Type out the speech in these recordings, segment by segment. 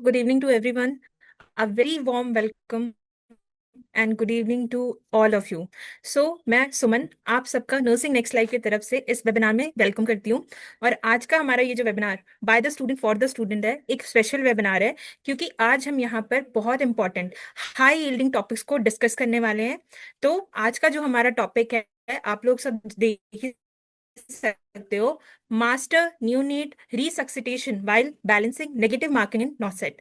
good evening to everyone. A very warm welcome and good evening to all of you. मैं सुमन आप सबका nursing next life की तरफ से इस वेबिनार में वेलकम करती हूँ। और आज का हमारा ये जो webinar bye the student for the student है, एक स्पेशल वेबिनार है क्योंकि आज हम यहाँ पर बहुत इंपॉर्टेंट हाई यील्डिंग टॉपिक्स को डिस्कस करने वाले हैं। तो आज का जो हमारा टॉपिक है, आप लोग सब देख ही सकते हो, master neonate resuscitation while balancing negative marking in NORCET.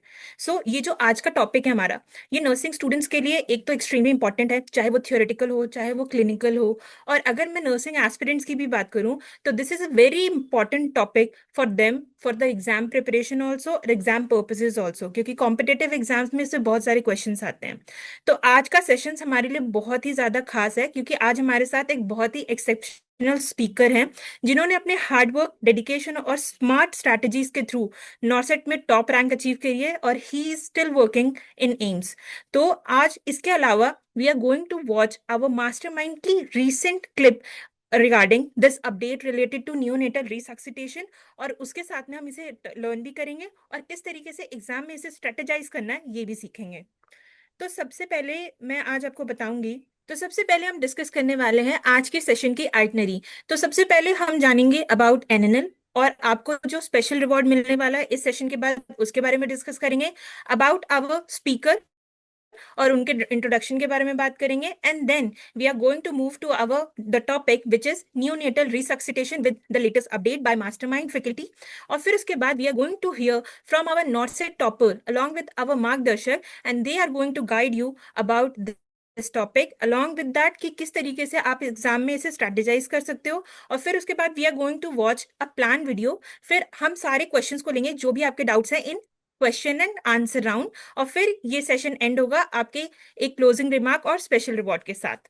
ये जो आज का टॉपिक है हमारा, ये नर्सिंग स्टूडेंट्स के लिए एक तो एक्सट्रीमली इंपॉर्टेंट है, चाहे वो थियोरेटिकल हो चाहे वो क्लिनिकल हो। और अगर मैं नर्सिंग एस्पिरेंट्स की भी बात करूं तो this is a very important topic for them for the exam preparation also और एग्जाम पर्पसेज ऑल्सो, क्योंकि कॉम्पिटेटिव एग्जाम्स में इससे बहुत सारे क्वेश्चन आते हैं। तो आज का सेशन हमारे लिए बहुत ही ज्यादा खास है क्योंकि आज हमारे साथ एक बहुत ही एक्सेप्शनल स्पीकर हैं जिन्होंने अपने हार्डवर्क, डेडिकेशन और स्मार्ट स्ट्रैटेजीज के थ्रू नॉर्सेट में टॉप रैंक अचीव करी है और he is still working in AIIMS. तो आज इसके अलावा we are going to watch our mastermind की recent clip regarding this update related to neonatal resuscitation, और उसके साथ में हम इसे लर्न भी करेंगे और किस तरीके से एग्जाम में इसे स्ट्रेटेजाइज करना है ये भी सीखेंगे। तो सबसे पहले मैं आज आपको बताऊंगी, तो सबसे पहले हम डिस्कस करने वाले हैं आज के सेशन की आइटनरी। तो सबसे पहले हम जानेंगे अबाउट एनएनएल और आपको जो स्पेशल रिवॉर्ड मिलने वाला है इस सेशन के बाद उसके बारे में डिस्कस करेंगे, अबाउट आवर स्पीकर और उनके इंट्रोडक्शन के बारे में बात करेंगे, and then we are going to move to our the topic which is neonatal resuscitation with the latest update by mastermind faculty. और फिर उसके बाद we are going to hear from our NORCET topper along with our मार्गदर्शक, and they are going to guide you about this topic along with that कि किस तरीके से आप एग्जाम में इसे स्ट्रेटेजाइज कर सकते हो। और फिर उसके बाद we are going to watch a plan video. फिर हम सारे क्वेश्चंस को लेंगे जो भी आपके डाउट्स हैं इन क्वेश्चन एंड आंसर राउंड, और फिर ये सेशन एंड होगा आपके एक क्लोजिंग रिमार्क और स्पेशल रिवॉर्ड के साथ।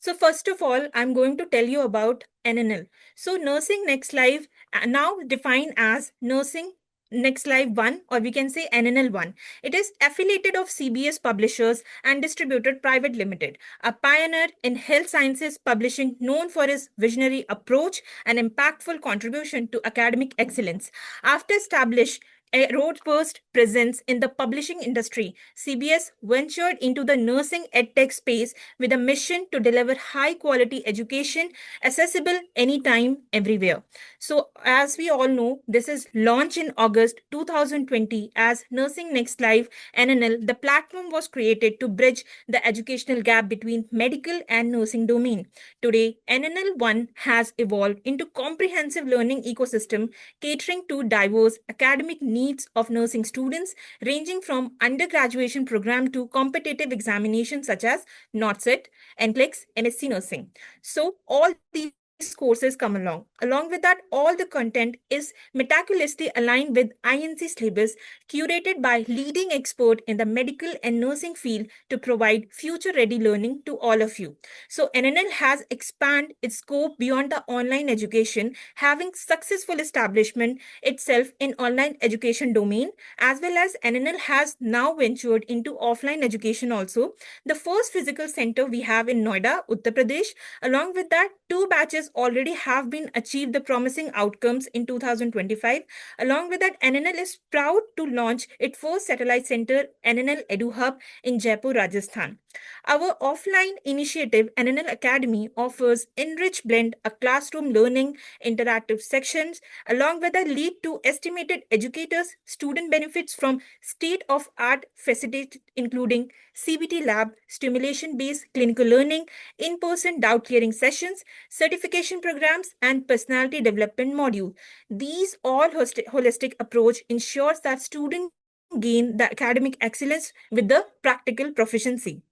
So first of all, I'm going to tell you about NNL. So Nursing Next Life, now defined as Nursing Next Life 1, or we can say NNL 1. It is affiliated of CBS Publishers and Distributed Private Limited, a pioneer in health sciences publishing known for his visionary approach and impactful contribution to academic excellence. After established a road-first presence in the publishing industry, CBS ventured into the nursing edtech space with a mission to deliver high-quality education accessible anytime, everywhere. So, as we all know, this is launched in August 2020 as Nursing Next Life NNL. The platform was created to bridge the educational gap between medical and nursing domain. Today, NNL 1 has evolved into comprehensive learning ecosystem catering to diverse academic needs of nursing students, ranging from undergraduate program to competitive examinations such as NOTSET, NCLEX, MSc Nursing. So all these courses come along. Along with that, all the content is meticulously aligned with INC syllabus, curated by leading expert in the medical and nursing field to provide future-ready learning to all of you. So NNL has expanded its scope beyond the online education, having successful establishment itself in online education domain, as well as NNL has now ventured into offline education also. The first physical center we have in Noida, Uttar Pradesh. Along with that, 2 batches already have been achieved the promising outcomes in 2025. Along with that, NNL is proud to launch its first satellite center, NNL Edu Hub, in Jaipur, Rajasthan. Our offline initiative, NNL Academy, offers enriched blend of classroom learning, interactive sections, along with a lead to estimated educators, student benefits from state-of-art facilities, including CBT lab, stimulation-based clinical learning, in-person doubt-clearing sessions, certification programs, and personality development module. These all holistic approach ensures that students gain the academic excellence with the practical proficiency.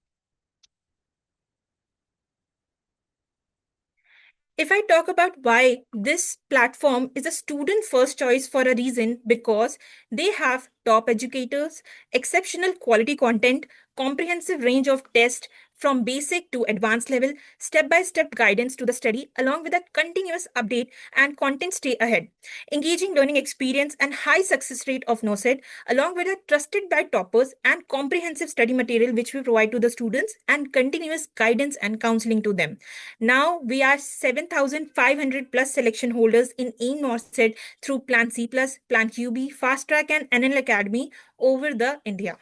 If I talk about why this platform is a student first choice for a reason, because they have top educators, exceptional quality content, comprehensive range of tests, from basic to advanced level, step-by-step guidance to the study, along with a continuous update and content stay ahead. Engaging learning experience and high success rate of NOSET, along with a trusted by toppers and comprehensive study material which we provide to the students and continuous guidance and counseling to them. Now we are 7,500 plus selection holders in AIM NOSET through Plan C+, Plan QB, Fast Track and NL Academy over the India.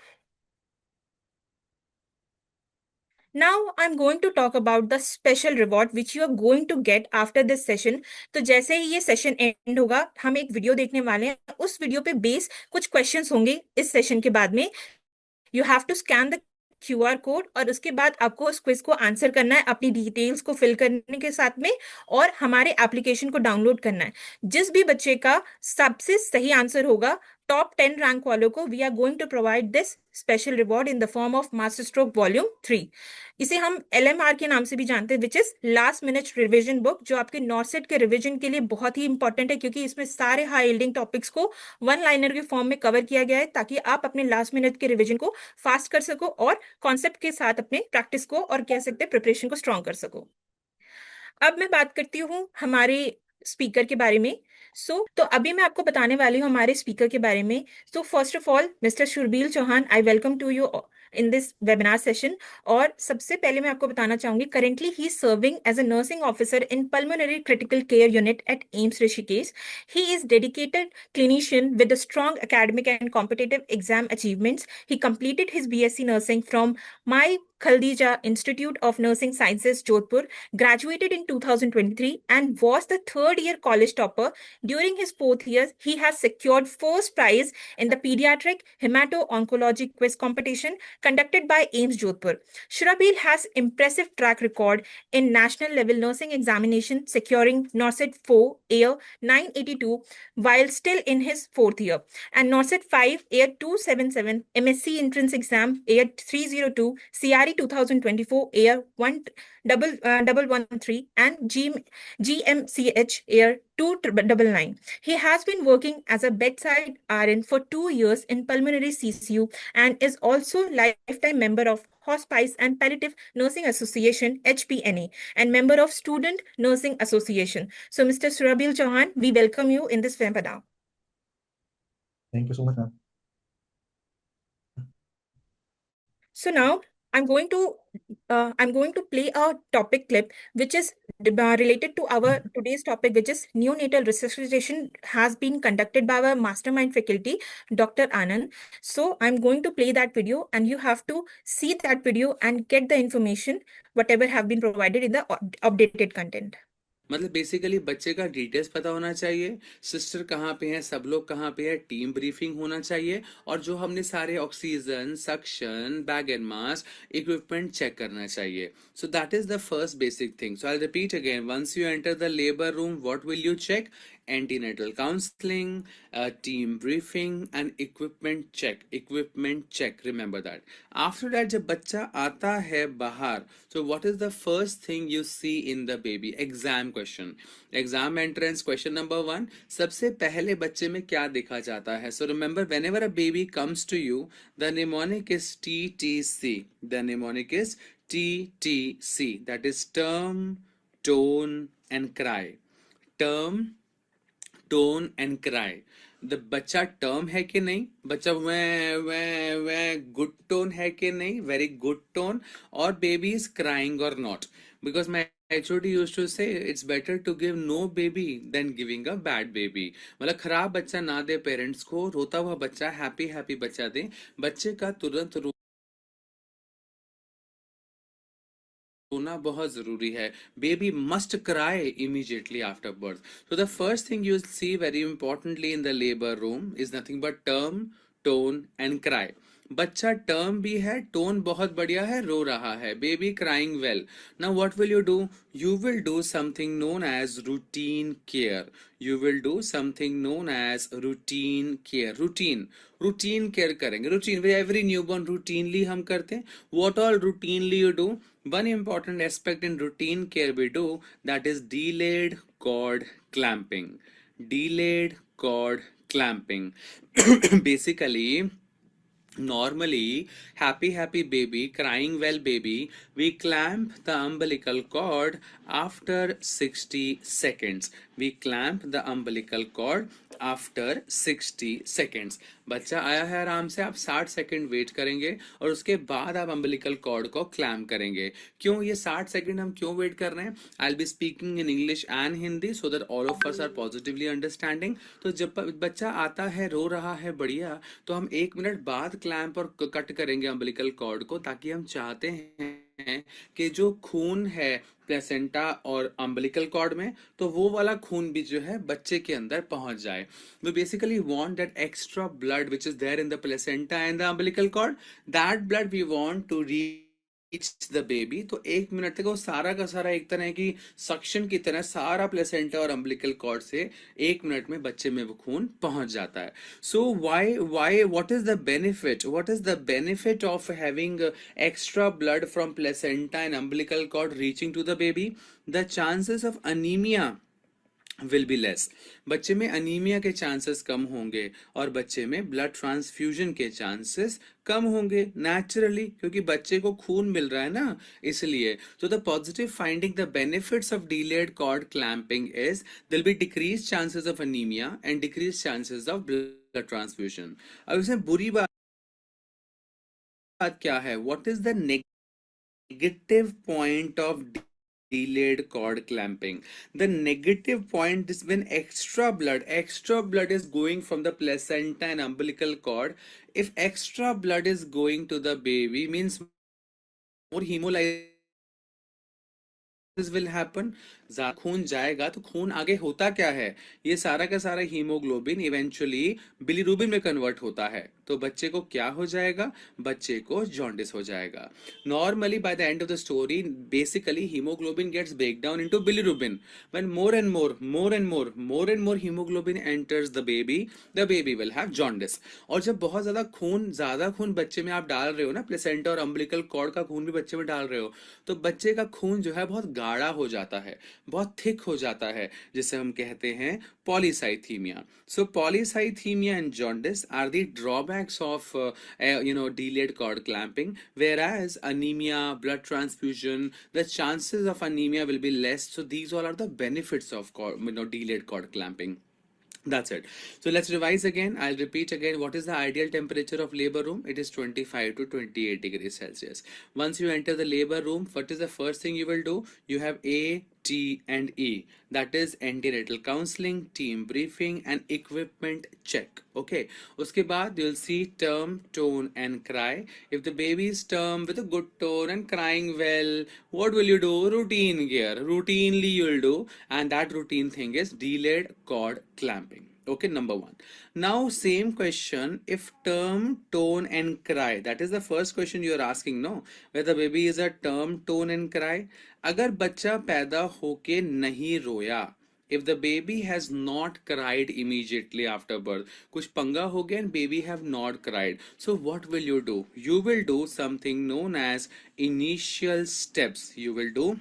Now I'm going to talk about the special reward which you are going to get after this session. तो जैसे ही ये session and होगा हम एक video देखने वाले हैं, उस वीडियो पे बेस कुछ क्वेश्चंस होंगे इस सेशन के बाद में. You have to scan the QR code और उसके बाद आपको उस क्विज को आंसर करना है, अपनी डिटेल्स को फिल करने के साथ में और हमारे एप्लीकेशन को डाउनलोड करना है. जिस भी बच्चे का सबसे सही आंसर होगा टॉप 10 रैंक वालों को we are going to provide this special reward in the form of master stroke volume 3. इसे हम LMR के नाम से भी जानते हैं, which is last minute revision book, जो आपके नॉर्सेट के रिविजन के लिए बहुत ही इंपॉर्टेंट है क्योंकि इसमें सारे हाई यील्डिंग टॉपिक्स को वन लाइनर के फॉर्म में कवर किया गया है ताकि आप अपने लास्ट मिनट के रिविजन को फास्ट कर सको और कॉन्सेप्ट के साथ अपने प्रैक्टिस को और कह सकते हैं प्रिपरेशन को स्ट्रॉन्ग कर सको. अब मैं बात करती हूँ हमारे स्पीकर के बारे में. तो अभी मैं आपको बताने वाली हूँ हमारे स्पीकर के बारे में. First of all mister Shurbeel Chauhan, I welcome to you in this webinar session. और सबसे पहले मैं आपको बताना चाहूंगी currently he serving as a nursing officer in pulmonary critical care unit at AIIMS Rishikesh. He is dedicated clinician with a strong academic and competitive exam achievements. He completed his BSc nursing from My Khaldija Institute of Nursing Sciences, Jodhpur, graduated in 2023 and was the third year college topper. During his fourth year, he has secured first prize in the pediatric hemato-oncology quiz competition conducted by AIIMS Jodhpur. Shrabil has impressive track record in national level nursing examination, securing NORCET 4 Air 982 while still in his fourth year, and NORCET 5 Air 277, MSc entrance exam Air 302, CRE 2024 Air 1113, and GMCH Air 299. He has been working as a bedside RN for 2 years in pulmonary CCU and is also lifetime member of Hospice and Palliative Nursing Association HPNA and member of Student Nursing Association. So Mr. Shrabil Chauhan, we welcome you in this webinar. Thank you so much, ma'am. So now I'm going to play a topic clip which is related to our today's topic, which is neonatal resuscitation has been conducted by our mastermind faculty, Dr. Anand. So I'm going to play that video and you have to see that video and get the information whatever have been provided in the updated content. मतलब basically बच्चे का details पता होना चाहिए, sister कहाँ पे है, सब लोग कहाँ पे है, टीम ब्रीफिंग होना चाहिए और जो हमने सारे oxygen, suction, bag and mask equipment check करना चाहिए. So that is the first basic thing. So I repeat again, once you enter the labour room, what will you check? Antenatal counseling, team briefing and equipment check, remember that. After that जब बच्चा आता है बाहर, so what is the first thing you see in the baby? Exam question, exam entrance question number 1. सबसे पहले बच्चे में क्या देखा जाता है? So remember, whenever a baby comes to you, the mnemonic is TTC. The mnemonic is TTC, that is term, tone and cry. Term, tone and cry. The बच्चा term है कि नहीं, बच्चा वे गुड टोन है कि नहीं, वेरी गुड टोन, और baby is crying और not. Because my HOD used to say it's better to give no baby than giving a bad baby. मतलब खराब बच्चा ना दे पेरेंट्स को, रोता हुआ बच्चा हैप्पी बच्चा दे. बच्चे का तुरंत रोना बहुत जरूरी है. Baby must cry immediately after birth. So the first thing you see very importantly in the labour room is nothing but term, tone and cry. बच्चा टर्म भी है, टोन बहुत बढ़िया है, रो रहा है, baby crying well. Now what will you do? You will do something known as routine care. You will do something known as routine care. Routine care करेंगे. रूटीन एवरी न्यूबॉर्न रूटीनली हम करते हैं. What all routinely you do? One important aspect in routine care we do, that is delayed cord clamping. Delayed cord clamping. Basically Normally, happy baby, crying well baby, we clamp the umbilical cord after 60 seconds. We clamp the umbilical cord after 60 seconds. बच्चा आया है आराम से, आप 60 second wait करेंगे और उसके बाद आप अम्बिलिकल कॉर्ड को क्लैम्प करेंगे. क्यों ये 60 सेकंड हम क्यों वेट कर रहे हैं? I will be speaking in English and Hindi so that all of us are positively understanding. तो जब बच्चा आता है, रो रहा है, बढ़िया, तो हम 1 मिनट बाद क्लैम्प और कट करेंगे अम्बिलिकल कॉर्ड को, ताकि हम चाहते हैं कि जो खून है प्लेसेंटा और अम्बिलिकल कॉर्ड में, तो वो वाला खून भी जो है बच्चे के अंदर पहुंच जाए. We basically want that extra blood which is there in the placenta and the umbilical cord. That blood we want to reach the baby. तो 1 मिनट तक वो सारा का सारा एक तरह की सक्शन की तरह सारा प्लेसेंटा और अम्बिलिकल कॉर्ड से 1 मिनट में बच्चे में वो खून पहुंच जाता है. So what is the benefit? What is the benefit of having extra blood from placenta and umbilical cord reaching to the baby? The chances of anemia will be less. बच्चे में अनीमिया के चांसेस कम होंगे और बच्चे में blood transfusion के chances कम होंगे naturally, क्योंकि बच्चे को खून मिल रहा है ना, इसलिए. तो the positive finding, the benefits of delayed cord clamping is will be decrease chances of anaemia and decrease chances of blood transfusion. अब इसमें बुरी बात क्या है? What is the negative point of delayed cord clamping? The negative point is when extra blood is going from the placenta and umbilical cord. If extra blood is going to the baby, means more hemolysis will happen. खून जाएगा तो खून आगे होता क्या है? ये सारा का सारा हीमोग्लोबिन इवेंचुअली बिलीरुबिन में कन्वर्ट होता है. तो बच्चे को क्या हो जाएगा? बच्चे को जॉन्डिस हो जाएगा. Normally by the end of the story, basically haemoglobin gets break down into bilirubin. When more and more hemoglobin enters the baby will have jaundice. और जब बहुत ज्यादा खून बच्चे में आप डाल रहे हो ना, प्लेसेंटा और अम्बिलिकल कॉर्ड का खून भी बच्चे में डाल रहे हो, तो बच्चे का खून जो है बहुत गाढ़ा हो जाता है, बहुत थिक हो जाता है, जिसे हम कहते हैं polycythaemia. So polycythaemia and jaundice are the drawbacks of delayed cord clamping, whereas anemia, blood transfusion, the chances of anemia will be less. So these all are the benefits of delayed cord clamping. That's it. So let's revise again. I'll repeat again. What is the ideal temperature of labor room? It is 25 to 28 degrees Celsius. Once you enter the labor room, what is the first thing you will do? You have A, T and E. That is antenatal counseling, team briefing and equipment check. Okay. उसके बाद you'll see term, tone and cry. If the baby is term with a good tone and crying well, what will you do? Routine gear. Routinely you will do, and that routine thing is delayed cord clamping. Okay, number one. Now same question, if term, tone and cry, that is the first question you are asking, no? Whether baby is a term, tone and cry. अगर बच्चा पैदा होके नहीं रोया, if the baby has not cried immediately after birth, कुछ पंगा हो गया and baby have not cried, so what will you do? You will do something known as initial steps. You will do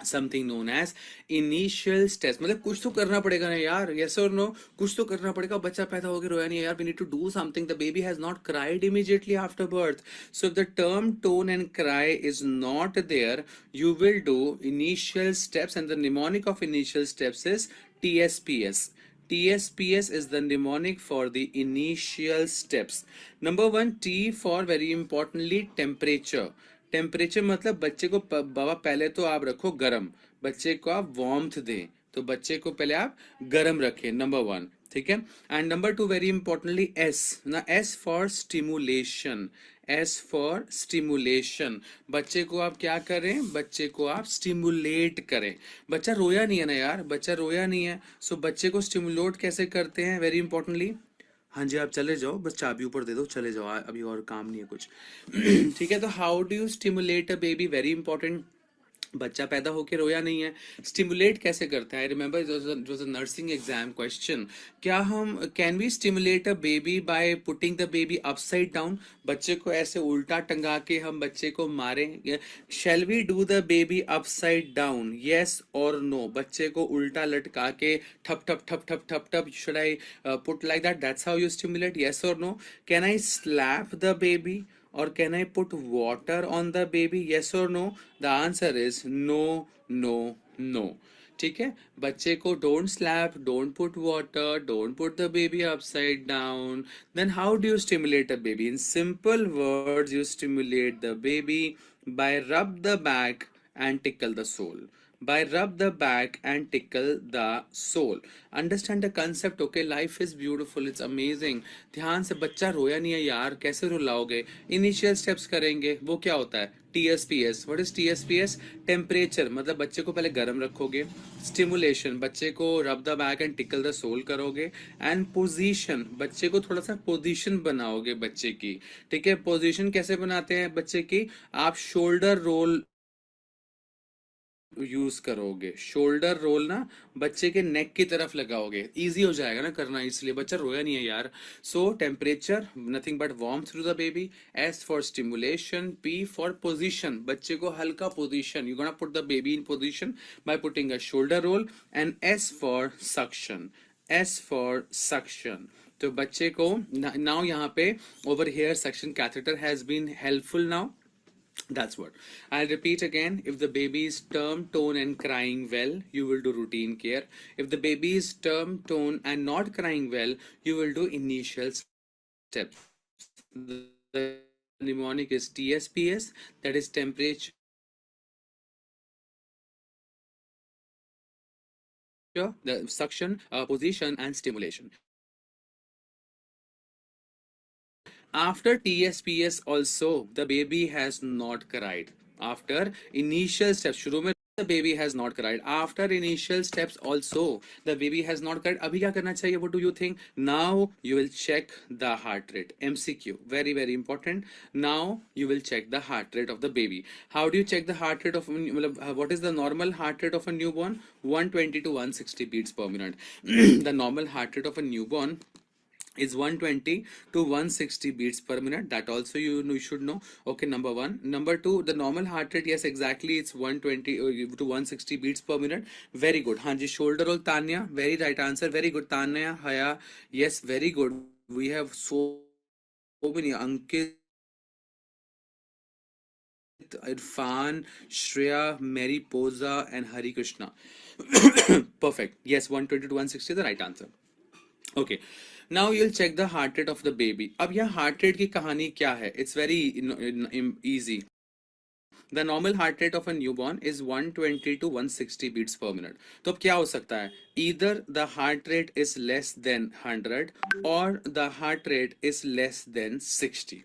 something known as initial steps. मतलब कुछ तो करना पड़ेगा ना यार, yes or no? कुछ तो करना पड़ेगा. बच्चा पैदा हो गया, रोया नहीं यार, we need to do something. The baby has not cried immediately after birth. So if the term, tone and cry is not there, you will do initial steps, and the mnemonic of initial steps is TSPS. TSPS is the mnemonic for the initial steps. Number one, T for very importantly temperature. Temperature मतलब बच्चे को बाबा पहले तो आप रखो गरम, बच्चे को आप वार्मथ दें, तो बच्चे को पहले आप गरम रखें, नंबर वन. ठीक है. And number two very importantly S ना, S for stimulation. S for stimulation. बच्चे को आप क्या करें? बच्चे को आप स्टिमुलेट करें. बच्चा रोया नहीं है ना यार, बच्चा रोया नहीं है, सो बच्चे को स्टिमुलेट कैसे करते हैं? वेरी इंपॉर्टेंटली, हाँ जी आप चले जाओ, बस चाबी ऊपर दे दो, चले जाओ, अभी और काम नहीं है कुछ. ठीक है. तो how do you stimulate a baby? Very important. बच्चा पैदा होके रोया नहीं है, स्टिमुलेट कैसे करता है? I remember it was a nursing exam question, क्या हम can we stimulate a baby by putting the baby upside down? बच्चे को ऐसे उल्टा टंगा के हम बच्चे को मारें? Shall we do the baby upside down, yes और नो? बच्चे को उल्टा लटका के ठप ठप ठप ठप ठप ठप, should I put like that? That's how you stimulate, yes और no? Can I slap the baby or can I put water on the baby, yes or no? The answer is no, no, no. ठीक है, बच्चे को don't slap, don't put water, don't put the baby upside down. Then how do you stimulate a baby? In simple words, you stimulate the baby by rub the back and tickle the sole. By rub the back and tickle the soul. Understand the concept, okay? Life is beautiful, it's amazing. ध्यान से, बच्चा रोया नहीं है यार, कैसे रुलाओगे? Initial steps करेंगे, वो क्या होता है? TSPS. What is TSPS? Temperature, मतलब बच्चे को पहले गर्म रखोगे. स्टिमुलेशन, बच्चे को rub the back and tickle the sole करोगे. एंड पोजीशन, बच्चे को थोड़ा सा पोजीशन बनाओगे बच्चे की. ठीक है, पोजीशन कैसे बनाते हैं बच्चे की? आप शोल्डर रोल यूज करोगे. शोल्डर रोल ना बच्चे के नेक की तरफ लगाओगे, इजी हो जाएगा ना करना, इसलिए बच्चा रोया नहीं है यार. So temperature, nothing but warm through the baby. S for stimulation, P for position, बच्चे को हल्का position, you gonna put the baby in position by putting a shoulder roll. And S for suction, S for suction. तो बच्चे को now यहाँ पे over here suction catheter has been helpful now. That's what. I'll repeat again. If the baby is term, tone, and crying well, you will do routine care. If the baby is term, tone, and not crying well, you will do initial steps. The mnemonic is TSPS, that is temperature, the suction, position, and stimulation. After TSPS also, the baby has not cried. After initial steps, शुरू में the baby has not cried. After initial steps also, the baby has not cried. अभी क्या करना चाहिए? What do you think? Now you will check the heart rate. MCQ, very very important. Now you will check the heart rate of the baby. How do you check the heart rate of? What is the normal heart rate of a newborn? 120 to 160 beats per minute. The normal heart rate of a newborn is 120 to 160 beats per minute. That also you should know. Okay, number one. Number two, the normal heart rate, yes, exactly, it's 120 to 160 beats per minute. Very good. Hanji, shoulder roll, Tanya, very right answer. Very good. Tanya, Haya, yes, very good. We have so many. Ankit, Irfan, Shreya, Mary Poza, and Hari Krishna. Perfect. Yes, 120 to 160 is the right answer. Okay, now you'll check the heart rate of the baby. अब यह heart rate की कहानी क्या है? It's very easy. The normal heart rate of a newborn is 120 to 160 beats per minute. तो अब क्या हो सकता है? Either the heart rate is less than 100 or the heart rate is less than 60.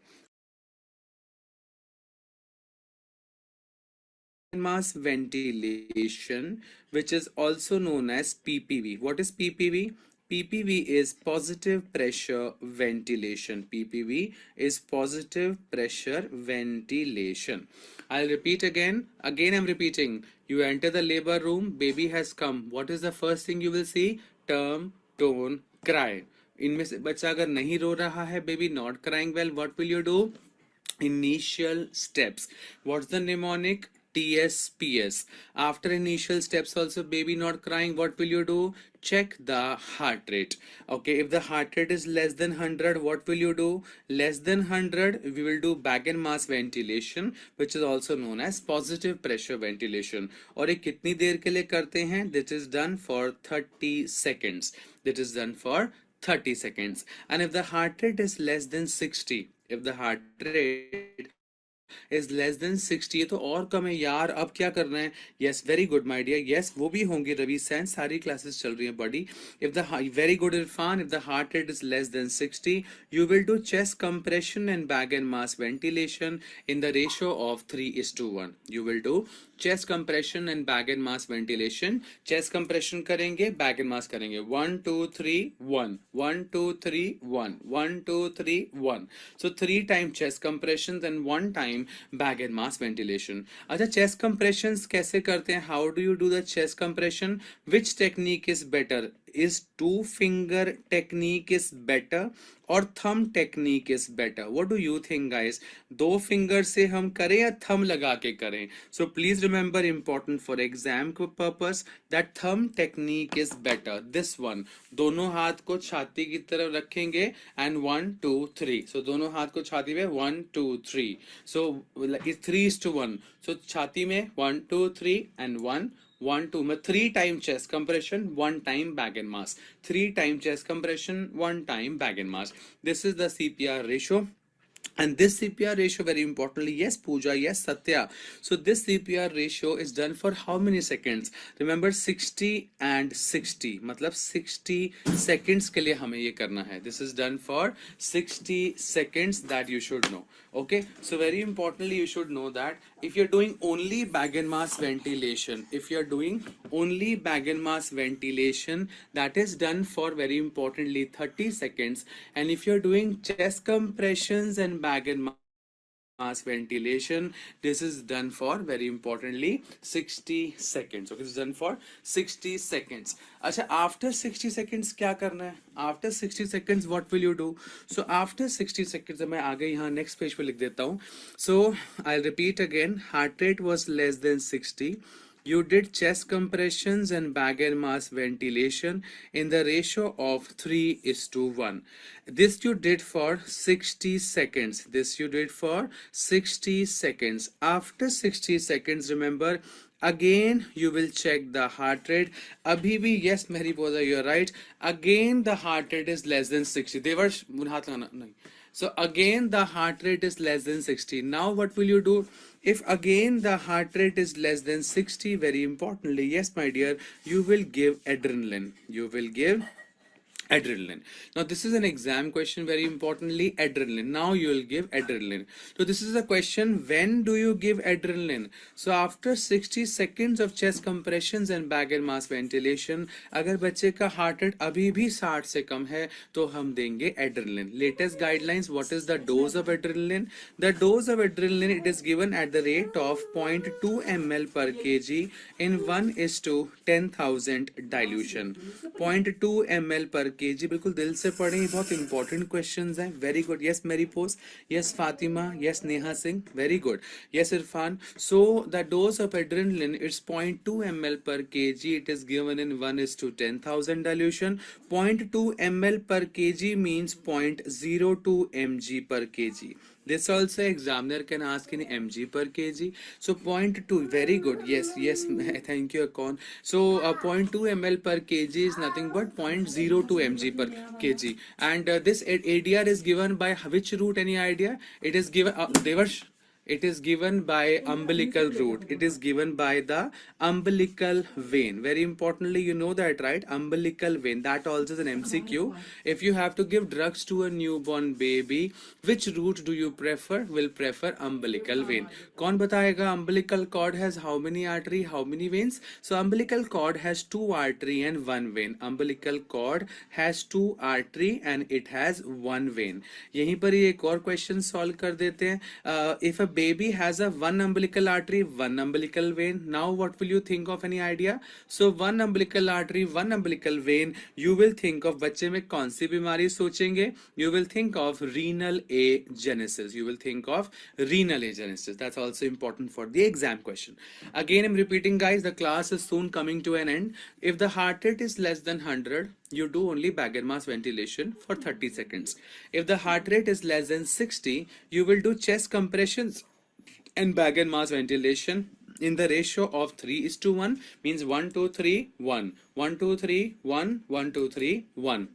Mass ventilation, which is also known as PPV. What is PPV? PPV is positive pressure ventilation. PPV is positive pressure ventilation. I'll repeat again. Again, I'm repeating. You enter the labor room, baby has come. What is the first thing you will see? Term, tone, cry. इनमें से बच्चा अगर नहीं रो रहा है, baby not crying well, what will you do? Initial steps. What's the mnemonic? TSPS. After initial steps also, baby not crying, what will you do? Check the heart rate. Okay, if the heart rate is less than 100, what will you do? Less than 100, we will do bag and mass ventilation, which is also known as positive pressure ventilation. और ये कितनी देर के लिए करते हैं? This is done for 30 seconds. That is done for 30 seconds. And if the heart rate is less than 60, if the heart rate is less than 60, ये तो और कम है यार, अब क्या करना है? Yes, very good my dear. Yes, वो भी होंगे रवि सैन, सारी क्लासेस चल रही हैं buddy. If the very good Irfan, if the heart rate is less than 60, you will do chest compression and bag and mass ventilation in the ratio of 3:1. You will do chest compression and bag and mass ventilation. Chest compression करेंगे, bag and mass करेंगे. 1 2 3 1 1 2 3 1 1 2 3 1. So 3 times chest compressions and 1 time time bag and mask ventilation. अच्छा, chest compressions कैसे करते हैं? How do you do the chest compression? Which technique is better? Is two finger technique is better or thumb technique is better? What do you think guys? दो finger से हम करें या thumb लगा के करें? So please remember, important for exam purpose, that thumb technique is better. This one, दोनों हाथ को छाती की तरफ रखेंगे एंड 1 2 3। सो दोनों हाथ को छाती पे 1 2 3। सो 3:1। सो छाती में 1 2 3 एंड 1 1 2 में 3 time chest compression, 1 time back and mass. 3 time chest compression, 1 time back and mass. This is the CPR ratio. And this CPR ratio, very importantly, yes Pooja, yes Satya, so this CPR ratio is done for how many seconds? Remember 60 and 60, मतलब 60 seconds के लिए हमें ये करना है. This is done for 60 seconds, that you should know. Okay, so very importantly you should know that if you're doing only bag and mass ventilation, if you're doing only bag and mass ventilation, that is done for, very importantly, 30 seconds. And if you're doing chest compressions and bag and mass ventilation, this is done for, very importantly, 60 seconds. Okay, this is done for 60 seconds. अच्छा, after 60 seconds क्या करना है? After 60 seconds what will you do? So after 60 seconds, मैं आगे यहाँ next page पे लिख देता हूँ. So I'll repeat again. Heart rate was less than 60. You did chest compressions and bag and mass ventilation in the ratio of 3:1. This you did for 60 seconds. This you did for 60 seconds. After 60 seconds, remember, again you will check the heart rate. Abhi bhi, yes Mehri Poza, you are right. Again the heart rate is less than 60. They were हाथ लगाना नहीं. So again the heart rate is less than 60. Now what will you do? If again the heart rate is less than 60, very importantly, yes my dear, you will give adrenaline. You will give adrenaline. Now this is an exam question, very importantly, adrenaline. Now you will give adrenaline. So this is a question, when do you give adrenaline? So after 60 seconds of chest compressions and bag and mass ventilation, अगर बच्चे का heart rate अभी भी 60 से कम है तो हम देंगे adrenaline. Latest guidelines, what is the dose of adrenaline? The dose of adrenaline, it is given at the rate of 0.2 ml per kg in 1:10,000 dilution. 0.2 ml per kg. बिल्कुल दिल से पढ़ें, बहुत इंपॉर्टेंट क्वेश्चंस हैं. Very good. यस मेरी post, yes Fatima, yes Neha Singh, very good. Yes Irfan. So the dose of adrenaline, it's 0.2 ml per kg. It is given in 1:10,000 dilution. 0.2 ml per kg means 0.02 mg per kg. This also examiner can ask in mg per kg. So 0.2, very good. Yes, yes, thank you Akon. So 0.2 ml per kg is nothing but 0.02 mg per kg. And this ADR is given by which route? Any idea? It is given Devarsh, it is given by umbilical route. It is given by the umbilical vein. Very importantly, you know that, right? Umbilical vein, that also is an MCQ. If you have to give drugs to a newborn baby, which route do you prefer? Will prefer umbilical vein. कौन बताएगा? Umbilical cord has how many artery, how many veins? So umbilical cord has 2 artery and 1 vein. Umbilical cord has 2 artery and it has 1 vein. यहीं पर ही एक और question solve कर देते हैं. If a baby has a 1 umbilical artery, 1 umbilical vein, now what will you think of? Any idea? So 1 umbilical artery, 1 umbilical vein, you will think of, बच्चे में कौन सी बीमारी सोचेंगे? You will think of renal agenesis. You will think of renal agenesis. That's also important for the exam question. Again, I'm repeating guys, the class is soon coming to an end. If the heart rate is less than 100, you do only bag and mass ventilation for 30 seconds. If the heart rate is less than 60, you will do chest compressions and bag and mass ventilation in the ratio of 3:1, means 1 2 3 1 1 2 3 1 1 2 3 1.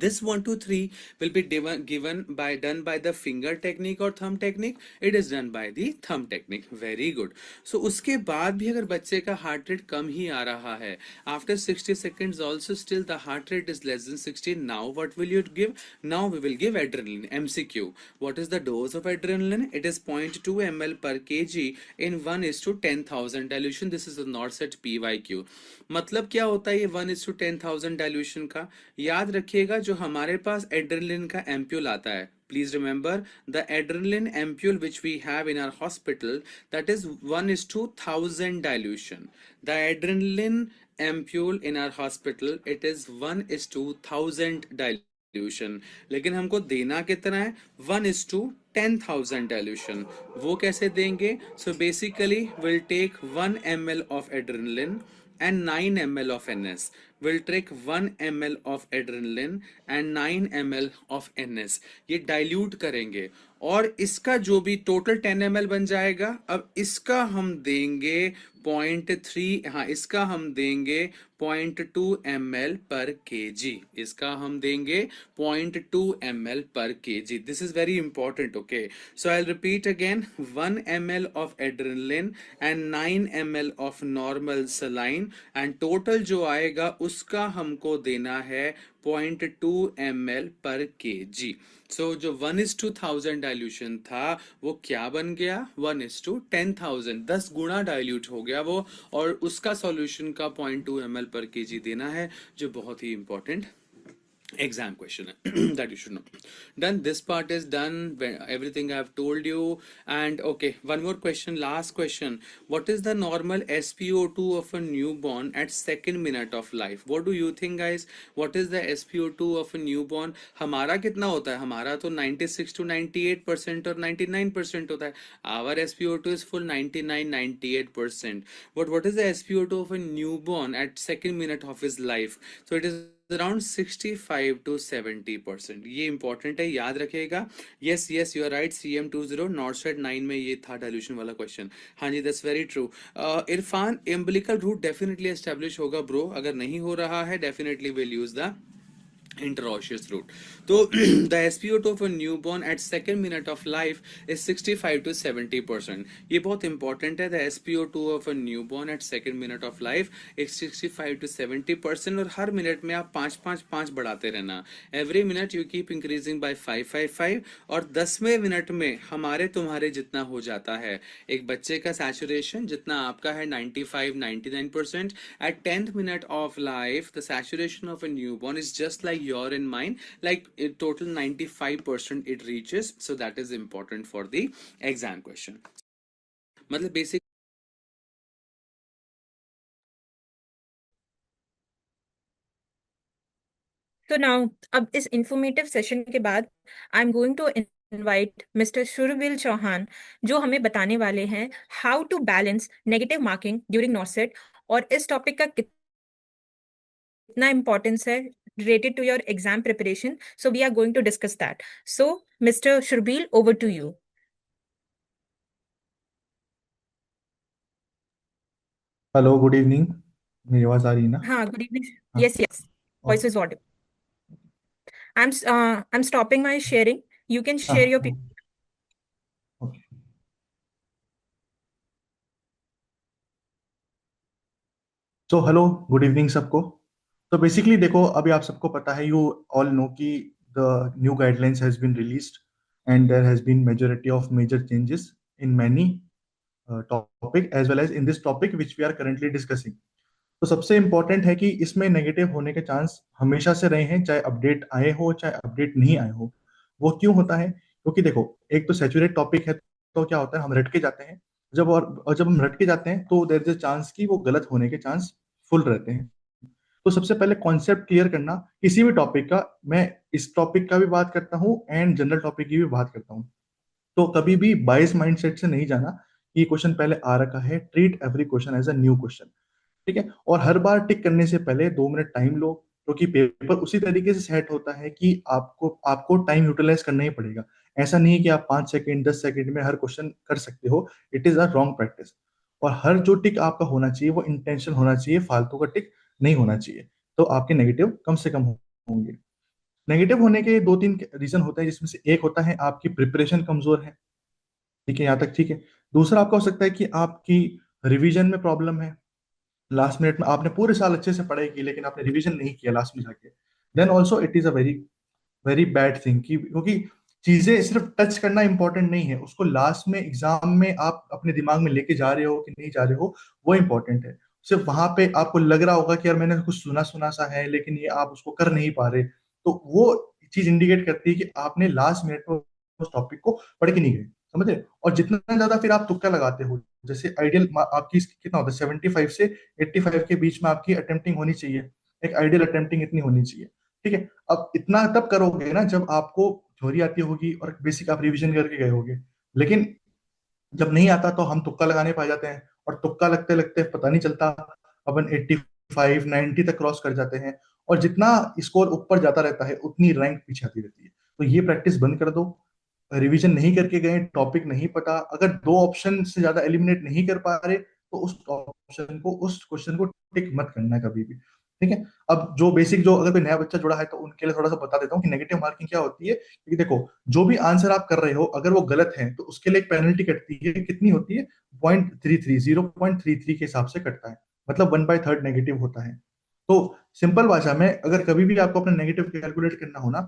This 1 2 3 will be done by the finger technique or thumb technique. It is done by the thumb technique. Very good. So उसके बाद भी अगर बच्चे का heart rate कम ही आ रहा है, after 60 seconds also still the heart rate is less than 60, now what will you give? Now we will give adrenaline. MCQ. What is the dose of adrenaline? It is 0.2 ml per kg in 1:10,000 dilution. This is the NORCET PYQ. मतलब क्या होता है ये 1:10,000 dilution का? याद रखिएगा, जो हमारे पास एड्रेनलिन का एम्प्यूल आता है, Please remember the adrenaline ampule which we have in our hospital, that is 1:1000 dilution. The adrenaline ampule in our hospital, it is 1:1000 dilution. लेकिन हमको देना कितना है? 1:10,000 dilution. वो कैसे देंगे? So basically we'll take 1 ml of adrenaline and 9 ml of NS. We'll take 1 ml of adrenaline and 9 ml of NS. ये dilute करेंगे और इसका जो भी टोटल 10 ml बन जाएगा, अब इसका हम देंगे 0.3, हाँ इसका हम देंगे 0.2 ml per kg. इसका हम देंगे 0.2 ml per kg. This is very important, okay? So I'll repeat again, 1 ml of adrenaline and 9 ml of normal saline, and total जो आएगा उसका हमको देना है 0.2 ml per kg. So जो 1:1000 डाइल्यूशन था वो क्या बन गया? 1:10,000. 10 गुना डाइल्यूट हो गया वो, और उसका सॉल्यूशन का 0.2 ml per kg देना है, जो बहुत ही important exam question that you should know. Done. This part is done. Everything I have told you. And okay, one more question, last question. What is the normal SpO2 of a newborn at second minute of life? What do you think, guys? What is the SpO2 of a newborn? हमारा कितना होता है? हमारा तो 96 to 98% और 99% होता है. Our SpO2 is full 99-98%. But what is the SpO2 of a newborn at second minute of his life? So it is around 65 to 70%. ये इंपॉर्टेंट है, याद रखिएगा. Yes yes, you are right. CM20 north 9 में ये था dilution वाला question. हाँ जी, that's very true. Irfan, umbilical route definitely establish होगा ब्रो. अगर नहीं हो रहा है, definitely will use the interosseous route. So the SpO2 of a newborn at second minute of life is 65 to 70%. ये बहुत important है. The SpO2 of a newborn at second minute of life is 65 to 70%, और हर minute में आप 5 बढ़ाते रहना. Every minute you keep increasing by 5, और 10वें मिनट में हमारे तुम्हारे जितना हो जाता है. एक बच्चे का saturation जितना आपका है 95-99%. At 10th minute of life, the saturation of a newborn is just like your and mine, like in total 95% it reaches. So that is important for the exam question. मतलब basic. So now, अब इस informative session के बाद I'm going to invite Mr. Shurbil Chauhan, जो हमें बताने वाले हैं how to balance negative marking during NORCET, और इस topic का कितना importance है related to your exam preparation. So we are going to discuss that. So Mr. Shurbil, over to you. Hello, good evening. मेरी आवाज आ रही है ना? हाँ, good evening. हाँ. Yes, voice is audible. I'm stopping my sharing. You can share your हाँ. Okay. So hello, good evening सबको. तो बेसिकली देखो, अभी आप सबको पता है, यू ऑल नो कि the new guidelines has been released and there has been majority of major changes in many topic as well as in this topic which we are currently discussing. तो सबसे important है कि इसमें negative होने के chance हमेशा से रहे हैं, चाहे अपडेट आए हो चाहे अपडेट नहीं आए हो. वो क्यों होता है? क्योंकि देखो, एक तो सैचुरेट टॉपिक है, तो क्या होता है, हम रट के जाते हैं. और जब हम रट के जाते हैं तो देयर इज अ चांस कि वो गलत होने के चांस फुल रहते हैं. तो सबसे पहले कॉन्सेप्ट क्लियर करना किसी भी टॉपिक का. मैं इस टॉपिक का भी बात करता हूँ एंड जनरल टॉपिक की भी बात करता हूँ. तो कभी भी बायस माइंडसेट से नहीं जाना. ये क्वेश्चन पहले आ रखा है, treat every question as a new question. ठीक है. और हर बार टिक करने से पहले 2 मिनट टाइम लो, क्योंकि पेपर उसी तरीके से सेट होता है कि आपको टाइम यूटिलाइज करना ही पड़ेगा. ऐसा नहीं है कि आप 5 सेकंड 10 सेकंड में हर क्वेश्चन कर सकते हो. It is a wrong practice. और हर जो टिक आपका होना चाहिए वो इंटेंशन होना चाहिए, फालतू का टिक नहीं होना चाहिए. तो आपके नेगेटिव कम से कम होंगे. नेगेटिव होने के 2-3 रीजन होते हैं, जिसमें से एक होता है आपकी प्रिपरेशन कमजोर है. ठीक है, यहाँ तक ठीक है. दूसरा आपका हो सकता है कि आपकी रिवीजन में प्रॉब्लम है. लास्ट मिनट में आपने पूरे साल अच्छे से पढ़ाई की लेकिन आपने रिवीजन नहीं किया लास्ट में जाके. Then also it is a very very bad thing, क्योंकि चीजें सिर्फ टच करना इंपॉर्टेंट नहीं है, उसको लास्ट में एग्जाम में आप अपने दिमाग में लेके जा रहे हो कि नहीं जा रहे हो, वो इंपॉर्टेंट है. सिर्फ वहां पे आपको लग रहा होगा कि यार मैंने कुछ सुना सुना सा है, लेकिन ये आप उसको कर नहीं पा रहे, तो वो चीज इंडिकेट करती है कि आपने लास्ट मिनट में उस टॉपिक को पढ़ के नहीं गए, समझ रहे? और जितना ज्यादा फिर आप तुक्का लगाते हो, जैसे आइडियल आपकी कितना होता है 75 से 85 के बीच में आपकी अटेम्प्टिंग होनी चाहिए, एक आइडियल अटेम्प्टिंग इतनी होनी चाहिए, ठीक है? अब इतना तब करोगे ना जब आपको थ्योरी आती होगी और बेसिक आप रिवीजन करके गए होगे। लेकिन जब नहीं आता तो हम तुक्का लगाने पा जाते हैं, और तुक्का लगते लगते पता नहीं चलता अपन 85 90 तक क्रॉस कर जाते हैं, और जितना स्कोर ऊपर जाता रहता है उतनी रैंक पीछे आती रहती है। तो ये प्रैक्टिस बंद कर दो। रिवीजन नहीं करके गए, टॉपिक नहीं पता, अगर दो ऑप्शन से ज्यादा एलिमिनेट नहीं कर पा रहे तो उस क्वेश्चन को टिक मत करना कभी भी, ठीक है? अब जो बेसिक, जो अगर कोई नया बच्चा जुड़ा है तो उनके लिए थोड़ा सा बता देता हूँ कि नेगेटिव मार्किंग क्या होती है। क्योंकि देखो, जो भी आंसर आप कर रहे हो अगर वो गलत है तो उसके लिए एक पेनल्टी कटती है। कितनी होती है? 0.33 के हिसाब से कटता है, मतलब 1/3 नेगेटिव होता है। तो सिंपल भाषा में अगर कभी भी आपको अपना नेगेटिव कैलकुलेट करना हो ना,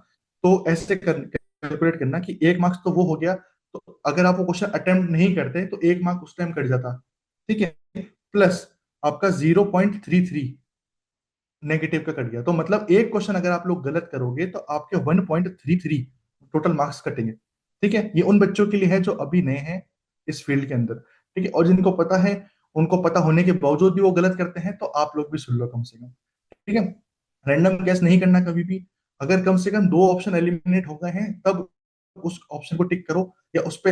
तो ऐसे कैलकुलेट करना कि 1 मार्क्स तो वो हो गया, तो अगर आप वो क्वेश्चन अटेम्प्ट नहीं करते तो 1 मार्क उस टाइम कट जाता, ठीक है? प्लस आपका 0.33 नेगेटिव का कट गया, तो मतलब एक क्वेश्चन अगर आप लोग गलत करोगे तो आपके 1.33 टोटल मार्क्स कटेंगे, ठीक है? ये उन बच्चों के लिए है जो अभी नए हैं इस फील्ड के अंदर, ठीक है? और जिनको पता है, उनको पता होने के बावजूद भी वो गलत करते हैं, तो आप लोग भी सुन लो कम से कम, ठीक है? रैंडम गैस नहीं करना कभी भी। अगर कम से कम दो ऑप्शन एलिमिनेट हो गए हैं तब उस ऑप्शन को टिक करो, या उस पे,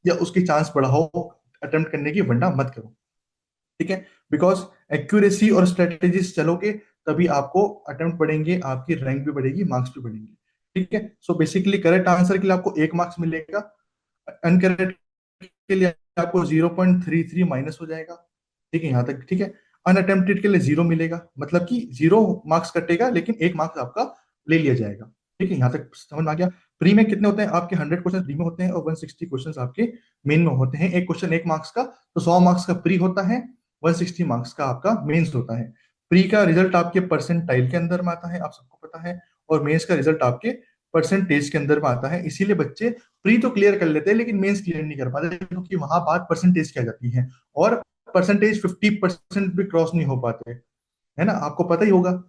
या उसकी चांस बढ़ाओ अटेम्प्ट करने की, वरना मत करो, ठीक है? बिकॉज एक्यूरेसी और स्ट्रेटेजीज चलोगे तभी आपको अटेम्प्ट बढ़ेंगे, आपकी रैंक भी बढ़ेगी, मार्क्स भी बढ़ेंगे, ठीक है? सो बेसिकली करेक्ट आंसर के लिए आपको 1 मार्क्स मिलेगा, अनकरेक्ट के लिए आपको 0.33 माइनस हो जाएगा, ठीक है? यहाँ तक ठीक है। अनअटेम्प्टेड के लिए 0 मिलेगा, मतलब कि 0 मार्क्स कटेगा लेकिन 1 मार्क्स आपका ले लिया जाएगा, ठीक है? यहाँ तक समझ में आ गया? प्री में कितने होते हैं आपके? 100 क्वेश्चन प्री में होते हैं और 160 क्वेश्चन आपके मेन में होते हैं। एक क्वेश्चन 1 मार्क्स का, तो 100 मार्क्स का प्री होता है, 160 मार्क्स का आपका मेंस होता है। प्री का रिजल्ट आपके परसेंटाइल के अंदर में आता है, आप सबको पता है, और मेंस का रिजल्ट आपके परसेंटेज के अंदर में आता है। इसीलिए बच्चे प्री तो क्लियर कर लेते हैं लेकिन मेंस क्लियर नहीं कर पाते, क्योंकि वहां बात परसेंटेज की आ जाती है, और परसेंटेज 50% भी क्रॉस नहीं हो पाते, है ना? आपको पता ही होगा।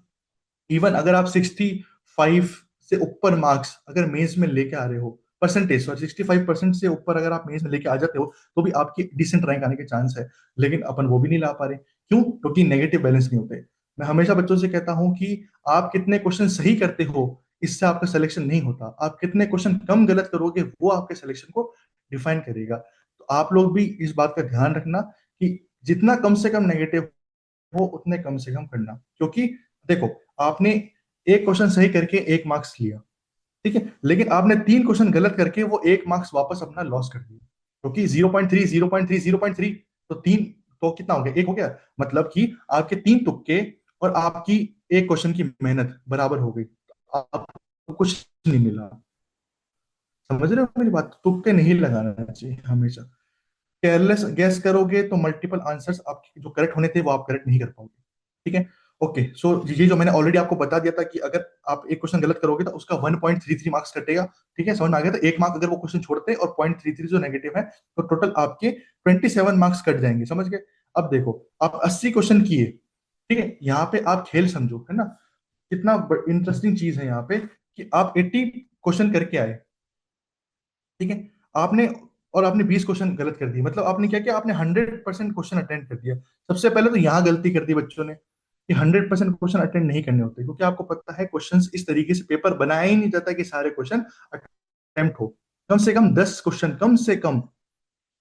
इवन अगर आप 65 से ऊपर मार्क्स अगर मेंस में लेके आ रहे हो, परसेंटेज सॉरी 65% से ऊपर अगर आप मेंस में लेके आ जाते हो तो भी आपकी डिसेंट रैंक आने के चांस है। लेकिन अपन वो भी नहीं ला पा रहे, क्यों? क्योंकि नेगेटिव बैलेंस नहीं होते। मैं हमेशा बच्चों से कहता हूं कि आप कितने क्वेश्चन सही करते हो इससे आपका सिलेक्शन नहीं होता, आप कितने क्वेश्चन कम गलत करोगे वो आपके सिलेक्शन को डिफाइन करेगा। तो आप लोग भी इस बात का ध्यान रखना कि जितना कम से कम नेगेटिव हो उतने कम से कम करना, क्योंकि देखो, आपने एक क्वेश्चन सही करके 1 मार्क्स लिया, ठीक है? लेकिन आपने 3 क्वेश्चन गलत करके वो 1 मार्क्स वापस अपना लॉस कर दिया, क्योंकि 0.3 0.3 0.3, तो तीन, तो कितना हो गया? 1 हो गया, मतलब कि आपके 3 तुक्के और आपकी एक क्वेश्चन की मेहनत बराबर हो गई, आपको कुछ नहीं मिला। समझ रहे हो मेरी बात? तुक्के नहीं लगाना चाहिए हमेशा। केयरलेस गैस करोगे तो मल्टीपल आंसर्स आपके जो करेक्ट होने थे वो आप करेक्ट नहीं कर पाओगे, ठीक है? ओके, सो ये जो मैंने ऑलरेडी आपको बता दिया था कि अगर आप एक क्वेश्चन गलत करोगे तो उसका 1.33 मार्क्स कटेगा, ठीक है? समझ में आ गया? तो 1 मार्क अगर वो क्वेश्चन छोड़ते और 0.33 जो नेगेटिव है, तो टोटल आपके 27 मार्क्स कट जाएंगे, समझ गए? अब देखो, आप 80 क्वेश्चन किए, ठीक है? यहाँ पे आप खेल समझो, है ना? कितना इंटरेस्टिंग चीज है यहाँ पे कि आप 80 क्वेश्चन करके आए, ठीक है? आपने, और आपने 20 क्वेश्चन गलत कर दिए, मतलब आपने क्या किया? आपने 100% क्वेश्चन अटेंड कर दिया। सबसे पहले तो यहाँ गलती कर दी बच्चों ने कि 100% क्वेश्चन अटेंड नहीं करने होते, क्योंकि आपको पता है क्वेश्चंस इस तरीके से पेपर बनाया ही नहीं जाता कि सारे क्वेश्चन अटेम्प्ट हो। कम से कम 10 क्वेश्चन कम से कम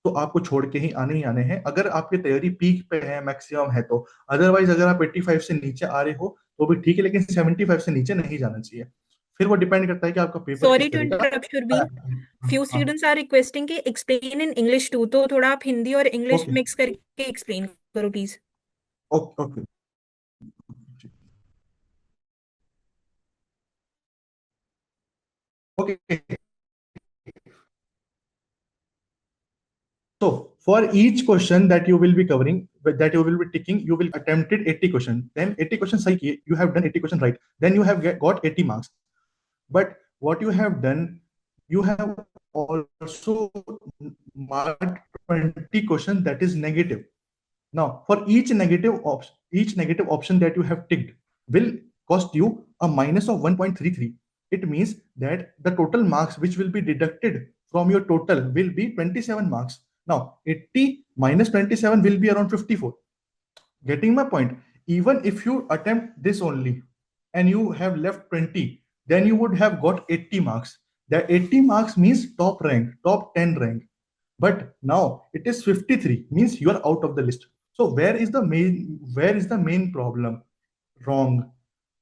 तो आपको छोड़ के ही आने हैं, अगर आपकी तैयारी पीक पे है, मैक्सिमम है तो। अदरवाइज अगर आप 85 से नीचे आ रहे हो तो भी ठीक है, लेकिन 75 से नीचे नहीं जाना चाहिए। फिर वो डिपेंड करता है कि आपका पेपर सॉरी किस टू तरह का। इंटरप्ट शुरबीन, फ्यू हाँ, स्टूडेंट्स आर रिक्वेस्टिंग कि एक्सप्लेन इन इंग्लिश टू, तो थोड़ा आप हिंदी और इंग्लिश ओके मिक्स करके एक्सप्लेन करो please. Okay okay okay. So for each question that you will be covering, that you will be ticking, you will attempted 80 question. Then 80 questions सही किए, you have done 80 question right. Then you have got 80 marks. But what you have done, you have also marked 20 question that is negative. Now for each negative option that you have ticked will cost you a minus of 1.33. it means that the total marks which will be deducted from your total will be 27 marks. Now 80 minus 27 will be around 54. Getting my point? Even if you attempt this only and you have left 20, then you would have got 80 marks. That 80 marks means top rank, top 10 rank. But now it is 53, means you are out of the list. So where is the main problem? Wrong.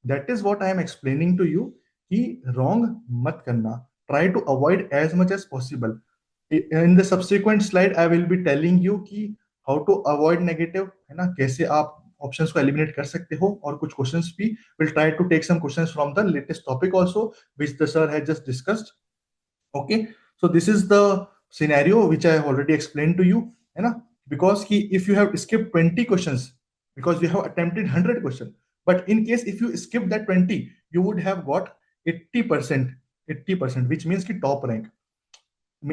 That is what I am explaining to you कि wrong mat karna. Try to avoid as much as possible. In the subsequent slide I will be telling you कि how to avoid negative, है ना, कैसे आप options को eliminate कर सकते हो, और कुछ क्वेश्चंस भी will try to take some questions from the latest topic also which the sir had just discussed. Okay, so this is the scenario which I have already explained to you, है ना, because if you have skipped 20 questions, because you have attempted 100 questions, but in case if you skip that 20, you would have got 80%, 80%, which means ki top rank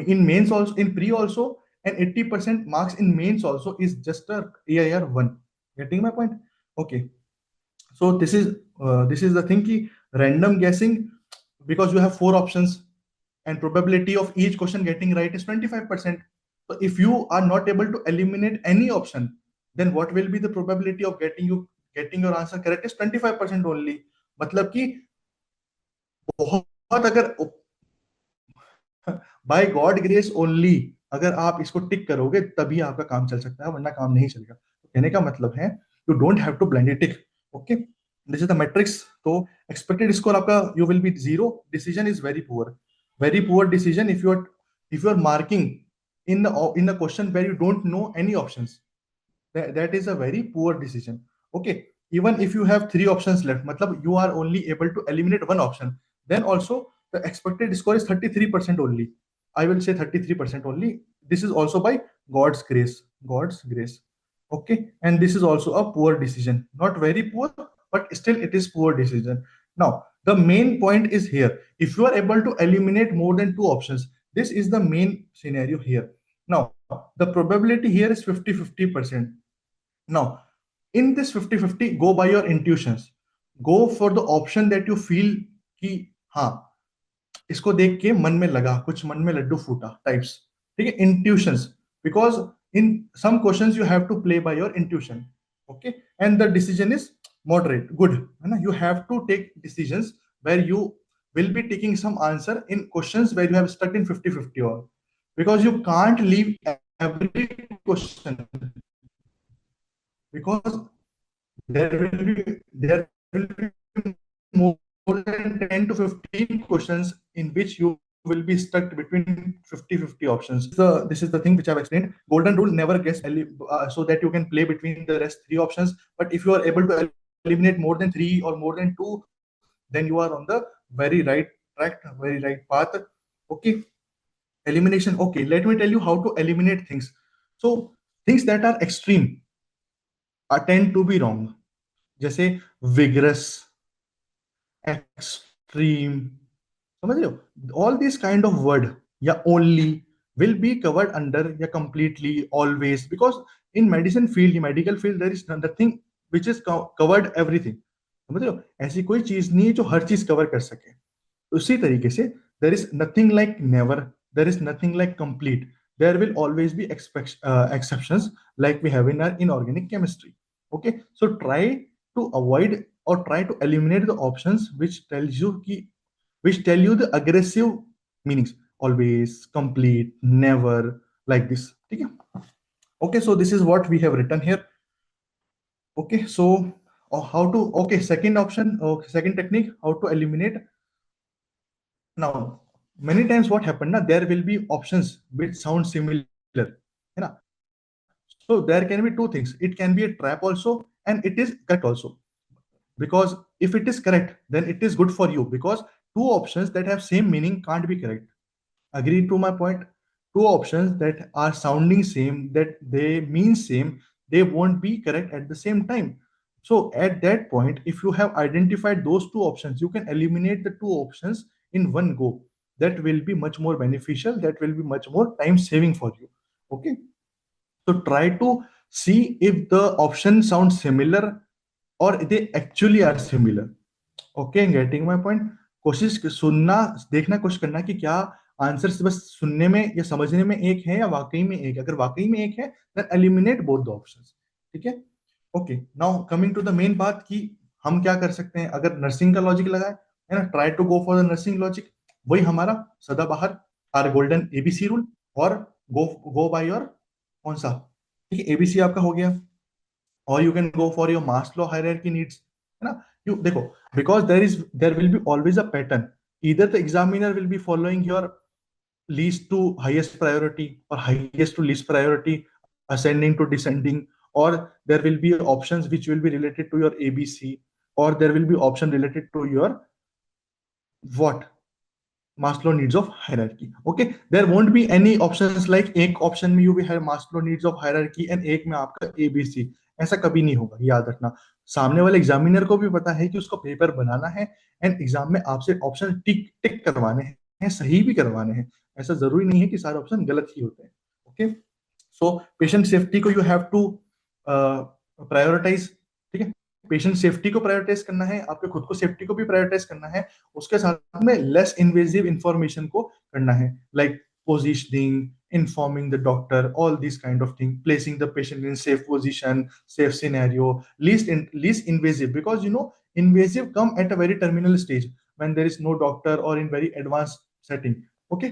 in mains also, in pre also, and 80% marks in mains also is just a AIR 1. Getting my point? Okay, so this is the thing ki random guessing, because you have 4 options and probability of each question getting right is 25%. So if you are not able to eliminate any option, then what will be the probability of getting your answer correct is 25% only. मतलब कि बहुत अगर bye God grace only अगर आप इसको टिक करोगे तभी आपका काम चल सकता है, वरना काम नहीं चलेगा. तो कहने का मतलब है you don't have to blindly tick. Okay, this is the matrix. तो एक्सपेक्टेड स्कोर आपका you will be 0. Decision is very poor decision if you are marking in a question where you don't know any options. That is a very poor decision. Okay, even if you have 3 options left, matlab you are only able to eliminate one option, then also the expected score is 33% only. I will say 33% only. This is also by God's grace. Okay, and this is also a poor decision, not very poor, but still it is poor decision. Now the main point is here, if you are able to eliminate more than 2 options, this is the main scenario here. Now the probability here is 50-50%. Now in this 50-50, go by your intuitions. Go for the option that you feel कि हाँ इसको देख के मन में लगा, कुछ मन में लड्डू फूटा टाइप्स. ठीक है, intuitions, because in some questions you have to play by your intuition. Okay, and the decision is moderate, good, है ना. You have to take decisions where you will be taking some answer in questions where you have stuck in 50-50 or, because you can't leave every question, because there will be more than 10 to 15 questions in which you will be stuck between 50-50 options. This is the thing which I've explained. Golden rule, never guess so that you can play between the rest 3 options. But if you are able to eliminate more than 3 or more than 2, then you are on the very right track, very right path. Okay, elimination. Okay, let me tell you how to eliminate things. So things that are extreme tend to be wrong. जैसे vigorous, extreme, समझ रहे हो, all these kind of word या only will be covered under या completely, always, because in medicine field, medical field, there is nothing which is covered everything. समझ रहे हो, ऐसी कोई चीज नहीं है जो हर चीज कवर कर सके. उसी तरीके से there is nothing like never, there is nothing like complete. There will always be exceptions like we have in our inorganic chemistry. Okay, so try to avoid or try to eliminate the options which tell you the aggressive meanings, always, complete, never, like this. Okay, so this is what we have written here. Okay, so how to, okay, second option, second technique, how to eliminate. Now many times what happened na, there will be options which sound similar, है ना. So there can be 2 things. It can be a trap also, and it is correct also. Because if it is correct, then it is good for you, because 2 options that have same meaning can't be correct. Agree to my point? 2 options that are sounding same, that they mean same, they won't be correct at the same time. So at that point, if you have identified those 2 options, you can eliminate the 2 options in one go. That will be much more beneficial, that will be much more time saving for you. Okay, so try to see if the option sounds similar or they actually are similar. Okay, getting my point? कोशिश सुनना, देखना, कोशिश करना कि क्या answer बस सुनने में या समझने में एक है या वाकई में एक है। अगर वाकई में एक है then eliminate both the options. ठीक है, okay. Now coming to the main बात कि हम क्या कर सकते हैं अगर नर्सिंग का लॉजिक लगाए, है ना, try to go for the nursing logic. वही हमारा सदाबहार आर गोल्डन एबीसी रूल, और गो गो बाय योर कौन सा, ठीक है, एबीसी आपका हो गया। और you can go for your Maslow hierarchy needs, है ना। यू देखो, because there will be always a pattern, either the examiner will be following your least to highest priority or highest to least priority, ascending to descending, or there will be options which will be related to your abc, or there will be option related to your what, Maslow needs of hierarchy. Okay, there won't be any options like एक option में you will have Maslow needs of hierarchy and एक में आपका ABC। ऐसा कभी नहीं होगा, याद रखना। सामने वाले एग्जामिनर को भी पता है कि उसको पेपर बनाना है एंड एग्जाम में आपसे ऑप्शन टिक टिक करवाने हैं, सही भी करवाने हैं। ऐसा जरूरी नहीं है कि सारे ऑप्शन गलत ही होते हैं। ओके, सो पेशेंट सेफ्टी को यू हैव टू प्रायोरिटाइज। ठीक है, पेशेंट सेफ्टी को प्रायोरिटाइज करना है, आपके खुद को सेफ्टी को भी प्रायोरिटाइज करना है। उसके साथ में लेस इन्वेजिव इंफॉर्मेशन को करना है, like positioning, informing the doctor, all these kind of thing, placing the patient in safe position, safe scenario, least invasive, because you know invasive come at a very terminal stage when there is no doctor or in very advanced setting. Okay,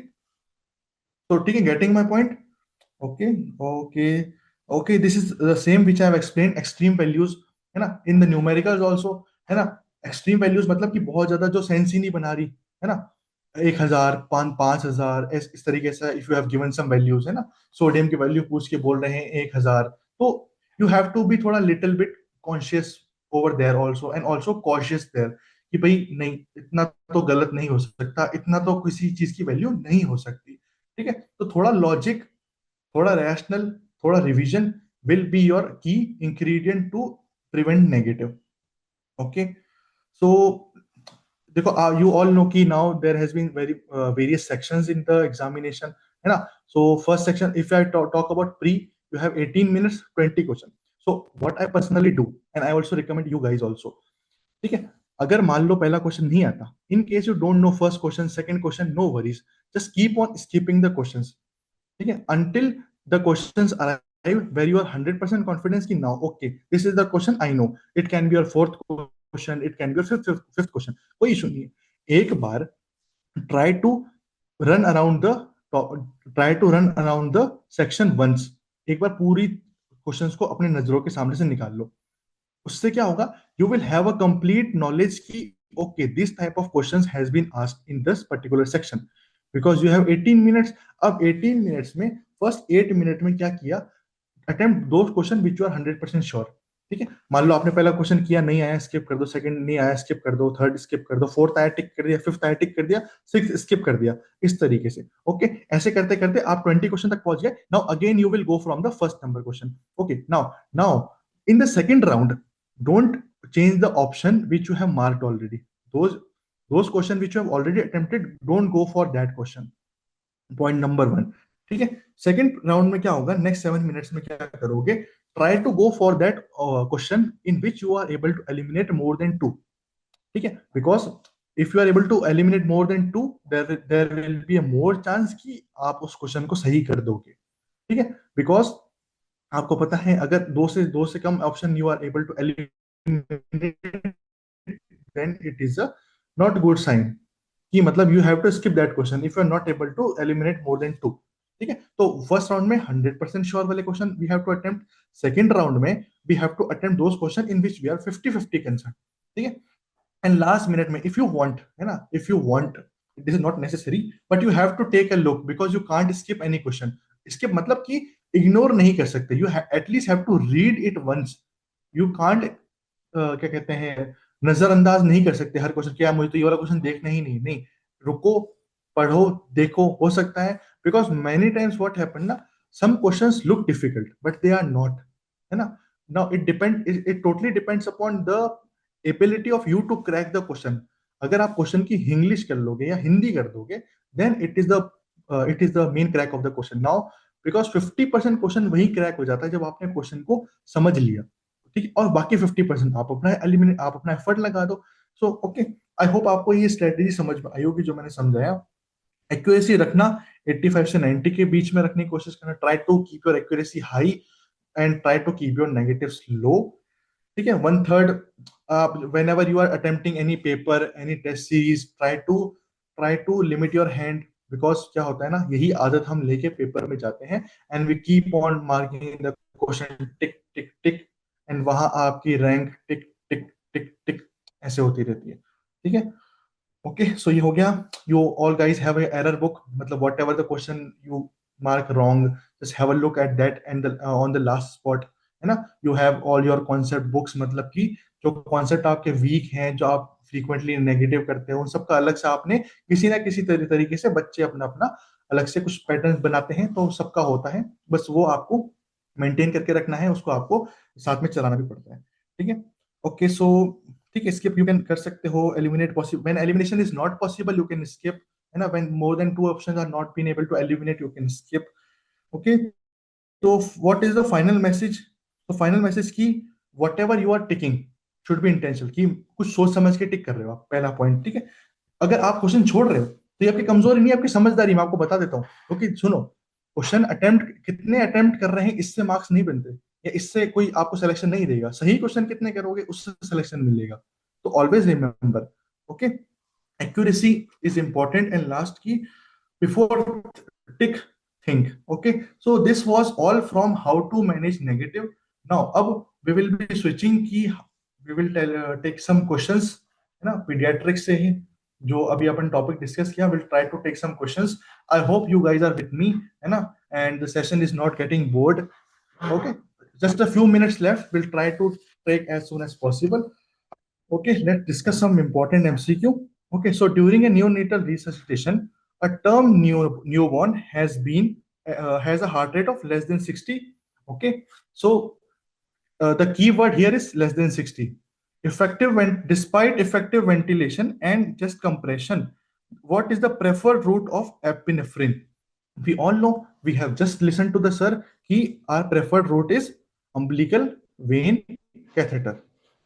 so ठीक है, getting my point? Okay, okay, okay, this is the same which I have explained, extreme values, है ना, in the numericals also, है ना। extreme values मतलब कि बहुत ज्यादा जो सेंस ही नहीं बना रही, है ना। 1000, 5000, इस तरीके से if you have given some values, है ना, सोडियम की वैल्यू पूछ के बोल रहे हैं 1000, तो यू हैव टू बी थोड़ा little bit conscious over there also, and also cautious there कि भाई नहीं, इतना तो गलत नहीं हो सकता, इतना तो किसी चीज की वैल्यू नहीं हो सकती। ठीक है, तो थोड़ा लॉजिक, थोड़ा रैशनल, थोड़ा revision will be your key ingredient to prevent negative. Okay, so देखो, यू ऑल नो कि now there has been very various sections in the examination, है ना। So first section, if I talk about pre, you have 18 minutes 20 question. So what I personally do and I also recommend you guys also, ठीक है, अगर मान लो पहला question नहीं आता, in case you don't know first question, second question, no worries, just keep on skipping the questions. ठीक है, until the questions arrive where you are 100% confidence कि now okay this is the question I know, it can be your fourth question, it can be your fifth question, कोई issue नहीं है। एक बार try to run around the try to run around the section once, एक बार पूरी questions को अपने नजरों के सामने से निकाल लो। उससे क्या होगा, you will have a complete knowledge की okay this type of questions has been asked in this particular section, because you have 18 minutes. अब 18 मिनट्स में फर्स्ट 8 मिनट में क्या किया, अटेम्प्ट दो question which you are 100% sure. ठीक है, मान लो आपने पहला क्वेश्चन किया, नहीं आया स्किप कर दो, सेकंड नहीं आया स्किप कर दो, थर्ड स्किप कर दो, फोर्थ आया टिक कर दिया, फिफ्थ आया टिक कर दिया, सिक्स स्किप कर दिया, इस तरीके से। ओके, ऐसे करते करते आप 20 क्वेश्चन तक पहुंच गए। Now again you will go from the first number question. Okay, now now in the second round don't change the option which you have marked already. Those question which you have already attempted, don't go for that question. Point number one. ठीक है, second round में क्या होगा, next 7 minutes में क्या करोगे, try to go for that question in which you are able to eliminate more than 2। ठीक है, because if you are able to eliminate more than 2, there will be a more chance कि आप उस question को सही कर दोगे। ठीक है, बिकॉज आपको पता है अगर दो से कम option you are able to eliminate, then it is a not good sign कि मतलब you have to skip that question if you are not able to eliminate more than 2। ठीक है, तो फर्स्ट राउंड में 100% श्योर वाले question we have to attempt, second round में we have to attempt those question in which we are 50-50 concern. ठीक है, and last minute में if you want, है ना, if you want, this is not necessary but you have to take a look, because you can't skip any question. Skip मतलब कि ignore नहीं कर सकते, you at least have to read it once. You can't क्या कहते हैं, नजरअंदाज नहीं कर सकते हर क्वेश्चन, क्या मुझे तो ये वाला क्वेश्चन देखना ही नहीं, नहीं, रुको, पढ़ो, देखो, हो सकता है, because many times what happen ना, some questions look difficult but they are not, है ना। Now it totally depends upon the ability of you to crack the question. अगर आप क्वेश्चन की इंग्लिश कर लोगे या हिंदी कर दोगे, then it is the main crack of the question. Now because 50% question वही क्रैक हो जाता है जब आपने क्वेश्चन को समझ लिया। ठीक है, और बाकी 50% आप अपना एफर्ट लगा दो। सो ओके, आई होप आपको ये स्ट्रेटेजी समझ में आई होगी जो मैंने समझाया। एक्यूरेसी रखना 85 से 90 के बीच में रखने की कोशिश करना, try to keep your accuracy high and try to keep your negatives low. ठीक है, 1/3 आप whenever you are attempting any paper any test series try to limit your hand, because क्या होता है ना, यही आदत हम लेके पेपर में जाते हैं and we keep on marking the question tick tick tick, and वहां आपकी रैंक टिक टिक टिक टिक ऐसे होती रहती है। ठीक है, ओके, सो ये हो गया। You all guys have a error book, मतलब whatever the question you mark wrong, just have a look at that and on the last spot, है ना, you have all your concept books, मतलब कि जो concept आपके week हैं, जो आप फ्रीक्वेंटली नेगेटिव करते हैं, उन सबका अलग से आपने किसी ना किसी तरीके से, बच्चे अपना अपना अलग से कुछ पैटर्न बनाते हैं, तो सबका होता है, बस वो आपको मेंटेन करके रखना है, उसको आपको साथ में चलाना भी पड़ता है। ठीक है, ओके, सो ठीक है, स्किप यू कैन कर सकते हो, eliminate possible when elimination is not possible you can skip, है ना, when more than 2 options are not been able to eliminate you can skip. Okay, तो what is the final message? तो final message की whatever you are ticking should be intentional, कि कुछ सोच समझ के टिक कर रहे हो आप, पहला पॉइंट। ठीक है, अगर आप क्वेश्चन छोड़ रहे हो तो ये आपकी कमजोरी नहीं, आपकी समझदारी, मैं आपको बता देता हूँ, क्योंकि सुनो, क्वेश्चन अटेम्प्ट कितने अटेम्प्ट कर रहे हैं इससे मार्क्स नहीं बनते, या इससे कोई आपको सिलेक्शन नहीं देगा, सही क्वेश्चन कितने करोगे उससे सिलेक्शन मिलेगा। तो always remember, okay, accuracy is important, and last key before tick think. Okay, so this was all from how to manage negative. Now अब we will be switching की, we will take some questions, है ना, pediatrics से ही जो अभी अपन topic discuss किया, will try to take some questions. I hope you guys are with me, है ना, and the session is not getting bored. Okay, just a few minutes left, we'll try to take as soon as possible. Okay, let's discuss some important MCQ. Okay, so during a neonatal resuscitation, a term newborn has a heart rate of less than 60. Okay, so the key word here is less than 60. Despite effective ventilation and just compression, what is the preferred route of epinephrine? We all know, we have just listened to the sir, our preferred route is umbilical vein catheter.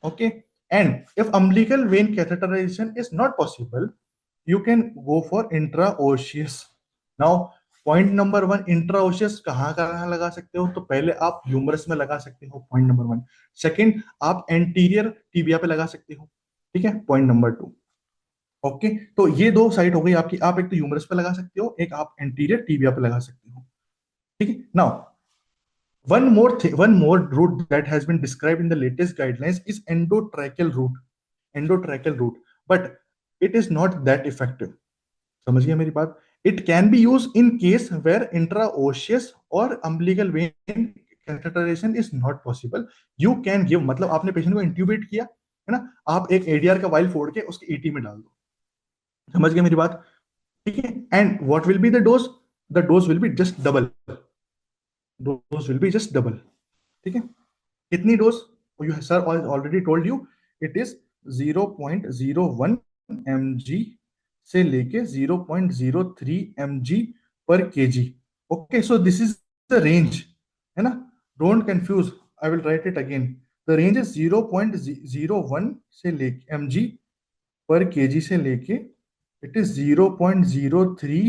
Okay, and if umbilical vein catheterization is not possible, you can go for intraosseous. Now, point number 1, इंट्राओशियस कहाँ लगा सकते हो? तो पहले आप humerus में लगा सकते हो, पॉइंट नंबर 1। सेकंड, आप एंटीरियर टीबिया पे लगा सकते हो। ठीक है, पॉइंट नंबर 2। ओके, तो ये 2 साइट हो गई आपकी, आप एक तो ह्यूमरस पे लगा सकते हो, एक आप एंटीरियर टीबिया पे लगा सकते हो। ठीक है, now one more route that has been described in the latest guidelines is endotracheal route, but it is not that effective. समझ गया मेरी बात? It can be used in case where intraosseous or umbilical vein catheterization is not possible. You can give, मतलब आपने patient को intubate किया, है ना, आप एक एडीआर का वाइल फोड़ के उसके ईटी में डाल दो। समझ गए मेरी बात? ठीक है, and what will be the dose? The dose will be just double, dose will be just double. ठीक है, कितनी dose? You sir already told you, it is 0.01 mg से लेके 0.03 mg पर kg। Okay, so this is the range, है ना, don't confuse, I will write it again. The range is 0.01 से लेके mg पर kg से लेके it is 0.03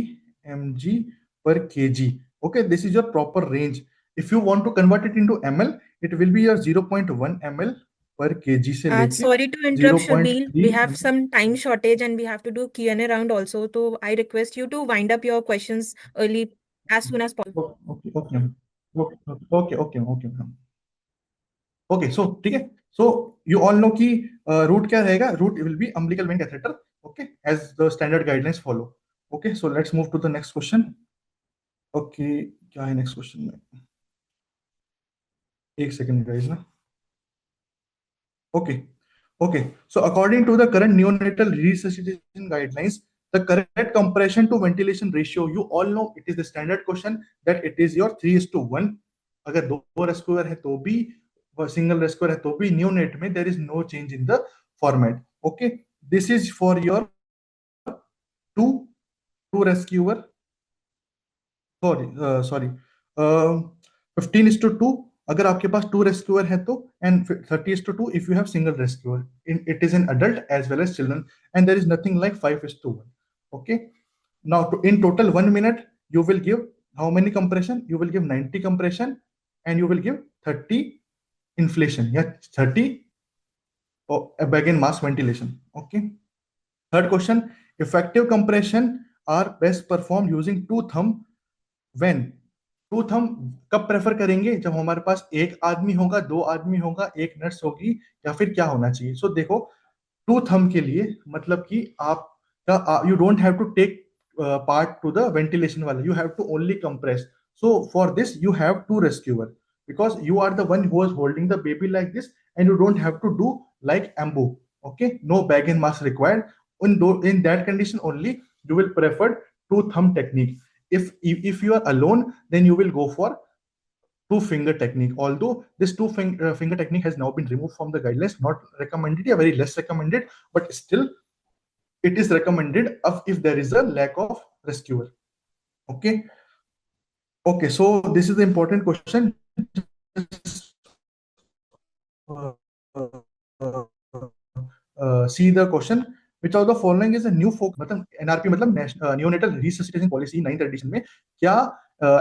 mg per kg. Okay, this is your proper range. If you want to convert it into ml, it will be your 0.1 ml per kg से लेके Sorry to interrupt, Shabeel. 0.3 We have ml. some time shortage and we have to do Q&A round also. So I request you to wind up your questions early, as soon as possible. Okay, okay, okay, ma'am. Okay, so ठीक है, so you all know कि route क्या रहेगा? Route will be umbilical vein catheter, okay, as the standard guidelines follow. Okay, so let's move to the next question. Okay, क्या है next question में? एक second guys ना. Okay. Okay. So according to the current neonatal resuscitation guidelines, the correct compression to ventilation ratio, you all know it is the standard question that it is your 3:1. अगर दो rescuer है तो भी, single rescuer है तो भी, neonate में there is no change in the format. Okay. This is for your two rescuer. Sorry. 15:2 अगर आपके पास 2 रेस्क्यूअर है तो, and 30:2 if you have single rescuer, it is in adult as well as children, and there is nothing like 5:1. Okay, now in total 1 minute you will give how many compression? You will give 90 compression, and you will give 30 inflation, yeah, 30 bag and mass ventilation. Okay, third question, effective compression are best performed using two thumb when. Two thumb कब prefer करेंगे? जब हमारे पास एक आदमी होगा, दो आदमी होगा, एक नर्स होगी, या फिर क्या होना चाहिए? सो देखो, टू थंब के लिए मतलब कि आपका you don't have to take part to the ventilation वाला, you have to only compress. So for this you have to rescuer, because you are the one who is holding the baby like this, and you don't have to do like ambu. Okay, no bag and mask required. In that condition only you will prefer two thumb technique. If you are alone, then you will go for two finger technique, although this finger technique has now been removed from the guidelines, not recommended, yeah, very less recommended, but still it is recommended if there is a lack of rescuer. Okay, okay, so this is the important question. uh, uh, See the question, which of the following is a new focus, मतलब NRP मतलब neonatal resuscitation policy 9th edition में क्या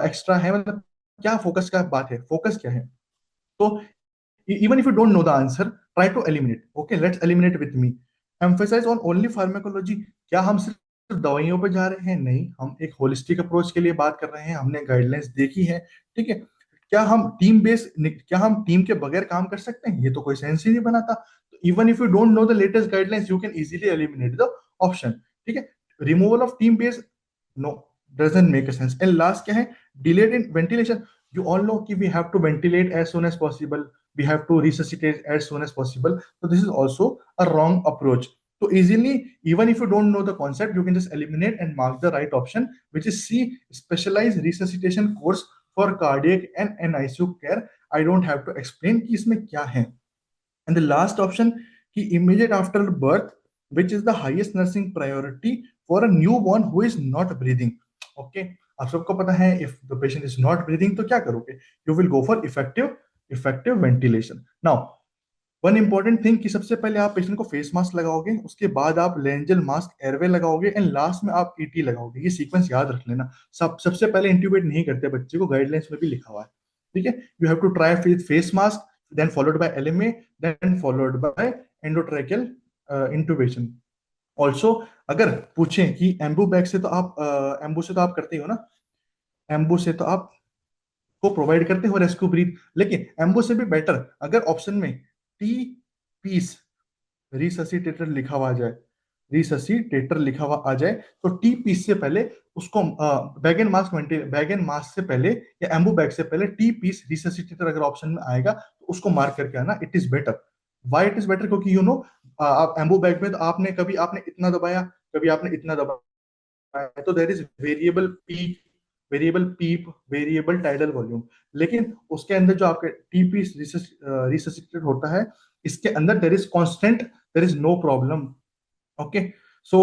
extra है, मतलब क्या focus का बात है, फोकस क्या है? तो even if you don't know the answer, try to eliminate. Okay, let's eliminate with me. Emphasize on only pharmacology. क्या हम सिर्फ दवाइयों पे जा रहे हैं? नहीं, हम एक होलिस्टिक अप्रोच के लिए बात कर रहे हैं, हमने गाइडलाइंस देखी है, ठीक है? क्या हम टीम के बगैर काम कर सकते हैं? ये तो कोई सेंस ही नहीं बनाता. तो even if you don't know the latest guidelines, you can easily eliminate the option, ठीक है? Removal of team base, no, doesn't make a sense. And last क्या है? Delayed in ventilation. You all know कि we have to ventilate as soon as possible, we have to resuscitate as soon as possible, so this is also a wrong approach. So easily, even if you don't know the concept, you can just eliminate and mark the right option, which is C, specialized resuscitation course for cardiac and NICU care. I don't have to explain कि इसमें क्या है. And the last option कि immediate after birth, which is the highest nursing priority for a newborn who is not breathing. Okay, आप सबको पता है if the patient is not breathing तो क्या करोगे? You will go for effective ventilation. Now one important thing कि सबसे पहले आप पेशेंट को फेस मास्क लगाओगे, उसके बाद आप लेंजल मास्क एयरवे लगाओगे, एंड लास्ट में आप ईटी लगाओगे. ये सीक्वेंस याद रख लेना. सबसे पहले इंट्यूबेट नहीं करते बच्चे को, गाइडलाइंस में भी लिखा हुआ है, ठीक है? You have to try with face mask, then followed by LMA, then followed by endotracheal intubation. Also अगर पूछें कि एम्बू बैग से तो आप एम्बू से तो आप करते हो ना, एम्बू से तो आप को प्रोवाइड करते हो रेस्क्यू ब्रीथ, लेकिन एम्बू से भी बेटर अगर ऑप्शन में टी पीस रिससिटेटर लिखा हुआ आ जाए, रिससिटेटर लिखा हुआ आ जाए, तो टी पीस से पहले उसको बैग एंड मास्क से पहले या एम्बू बैग से पहले टी पीस रिससिटेटर अगर ऑप्शन में आएगा तो उसको मार्क करके आना. It is better. Why it is better? क्योंकि यू नो आप एम्बू बैग में तो आपने इतना दबाया, कभी आपने इतना दबाया, तो there is variable PEEP, variable tidal volume. लेकिन उसके अंदर जो आपका टीपी रिससिटेटेड होता है, इसके अंदर there is constant, there is no problem. Okay, so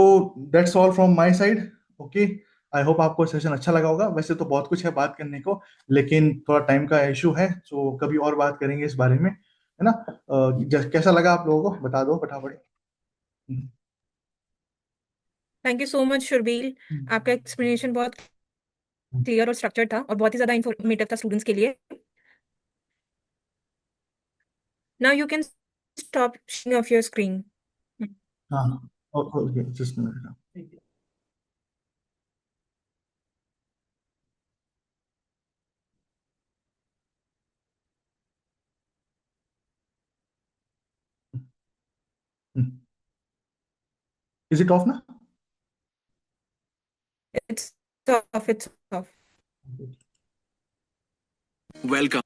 that's all from my side. Okay, I hope आपको सेशन अच्छा लगा होगा. वैसे तो बहुत कुछ है बात करने को, लेकिन थोड़ा टाइम का इशू है, सो कभी और बात करेंगे इस बारे में, है ना? कैसा लगा आप लोगों को बता दो फटाफट. थैंक यू सो मच शुरबील, आपका एक्सप्लेनेशन बहुत क्लियर और स्ट्रक्चर्ड था और बहुत ही ज्यादा इंफॉर्मेटिव था स्टूडेंट्स के लिए. Now you can stop sharing of your screen. हाँ, okay, just minute. Is it off ना? It's off, it's off. Welcome.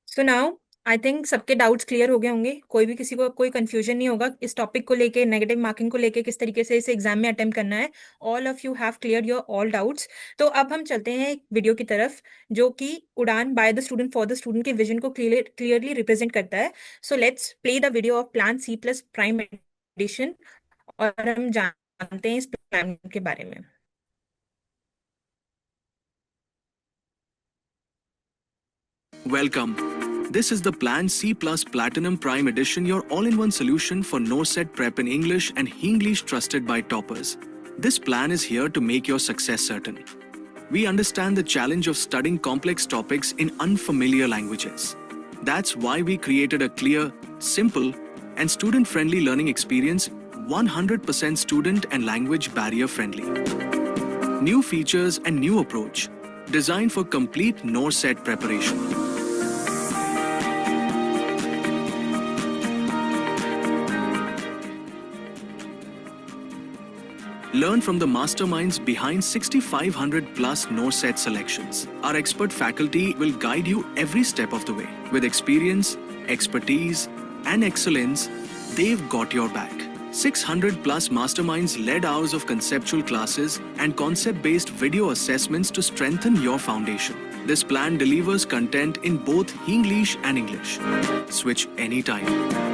So now I think सबके डाउट्स क्लियर हो गए होंगे, कोई भी किसी को कोई कंफ्यूजन नहीं होगा इस टॉपिक को लेके, नेगेटिव मार्किंग को लेके, किस तरीके से इसे एग्जाम में अटेम्प्ट करना है. All of you have clear your all doubts. तो अब हम चलते हैं एक वीडियो की तरफ जो कि Udaan by the student for the student के विजन को क्लियरली रिप्रेजेंट करता है. So let's play the video of plan C+ prime edition और हम जानते हैं इस प्लान के बारे में. Welcome. This is the Plan C Plus Platinum Prime Edition, your all-in-one solution for NORCET prep in English and Hinglish trusted by toppers. This plan is here to make your success certain. We understand the challenge of studying complex topics in unfamiliar languages. That's why we created a clear, simple, and student-friendly learning experience, 100% student and language barrier-friendly. New features and new approach, designed for complete NORCET preparation. Learn from the masterminds behind 6,500 plus NORCET selections. Our expert faculty will guide you every step of the way. With experience, expertise, and excellence, they've got your back. 600 plus masterminds led hours of conceptual classes and concept-based video assessments to strengthen your foundation. This plan delivers content in both Hinglish and English. Switch anytime.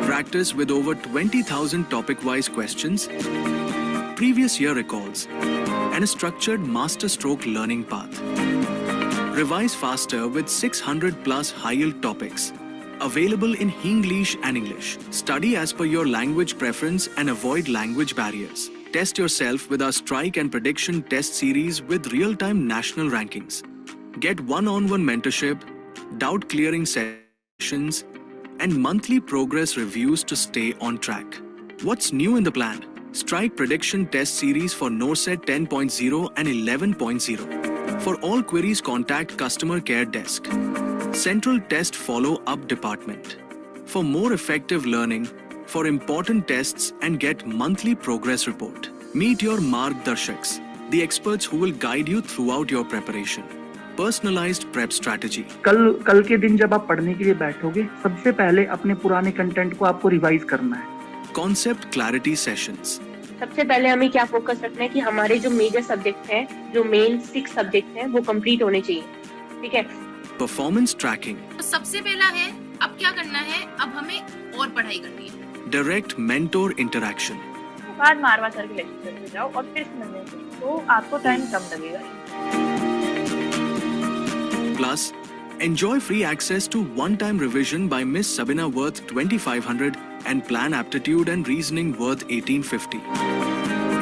Practice with over 20,000 topic-wise questions, previous year records, and a structured master-stroke learning path. Revise faster with 600 plus high-yield topics. Available in Hinglish and English. Study as per your language preference and avoid language barriers. Test yourself with our strike and prediction test series with real-time national rankings. Get one-on-one mentorship, doubt-clearing sessions, and monthly progress reviews to stay on track. What's new in the plan? Strike prediction test series for NORCET 10.0 and 11.0. For all queries, contact Customer Care Desk. Central Test Follow-Up Department. For more effective learning, for important tests, and get monthly progress report. Meet your Margdarshaks, the experts who will guide you throughout your preparation. Personalized prep strategy. कल के दिन जब आप पढ़ने के लिए बैठोगे, सबसे पहले अपने पुराने कंटेंट को आपको रिवाइज करना है. Concept Clarity Sessions. सबसे पहले हमें क्या फोकस रखना है कि हमारे जो मेजर सब्जेक्ट हैं, जो मेन 6 सब्जेक्ट हैं, वो कंप्लीट होने चाहिए. ठीक है. Performance Tracking. तो सबसे पहला है, अब क्या करना है, अब हमें और पढ़ाई करनी है. Direct Mentor Interaction. बाद मारवा सर के लेक्चर पे जाओ और फिर समझने की, तो आपको टाइम कम लगेगा. Plus, enjoy free access to one-time revision by Miss Sabina worth 2,500 and Plan Aptitude and Reasoning worth 1,850.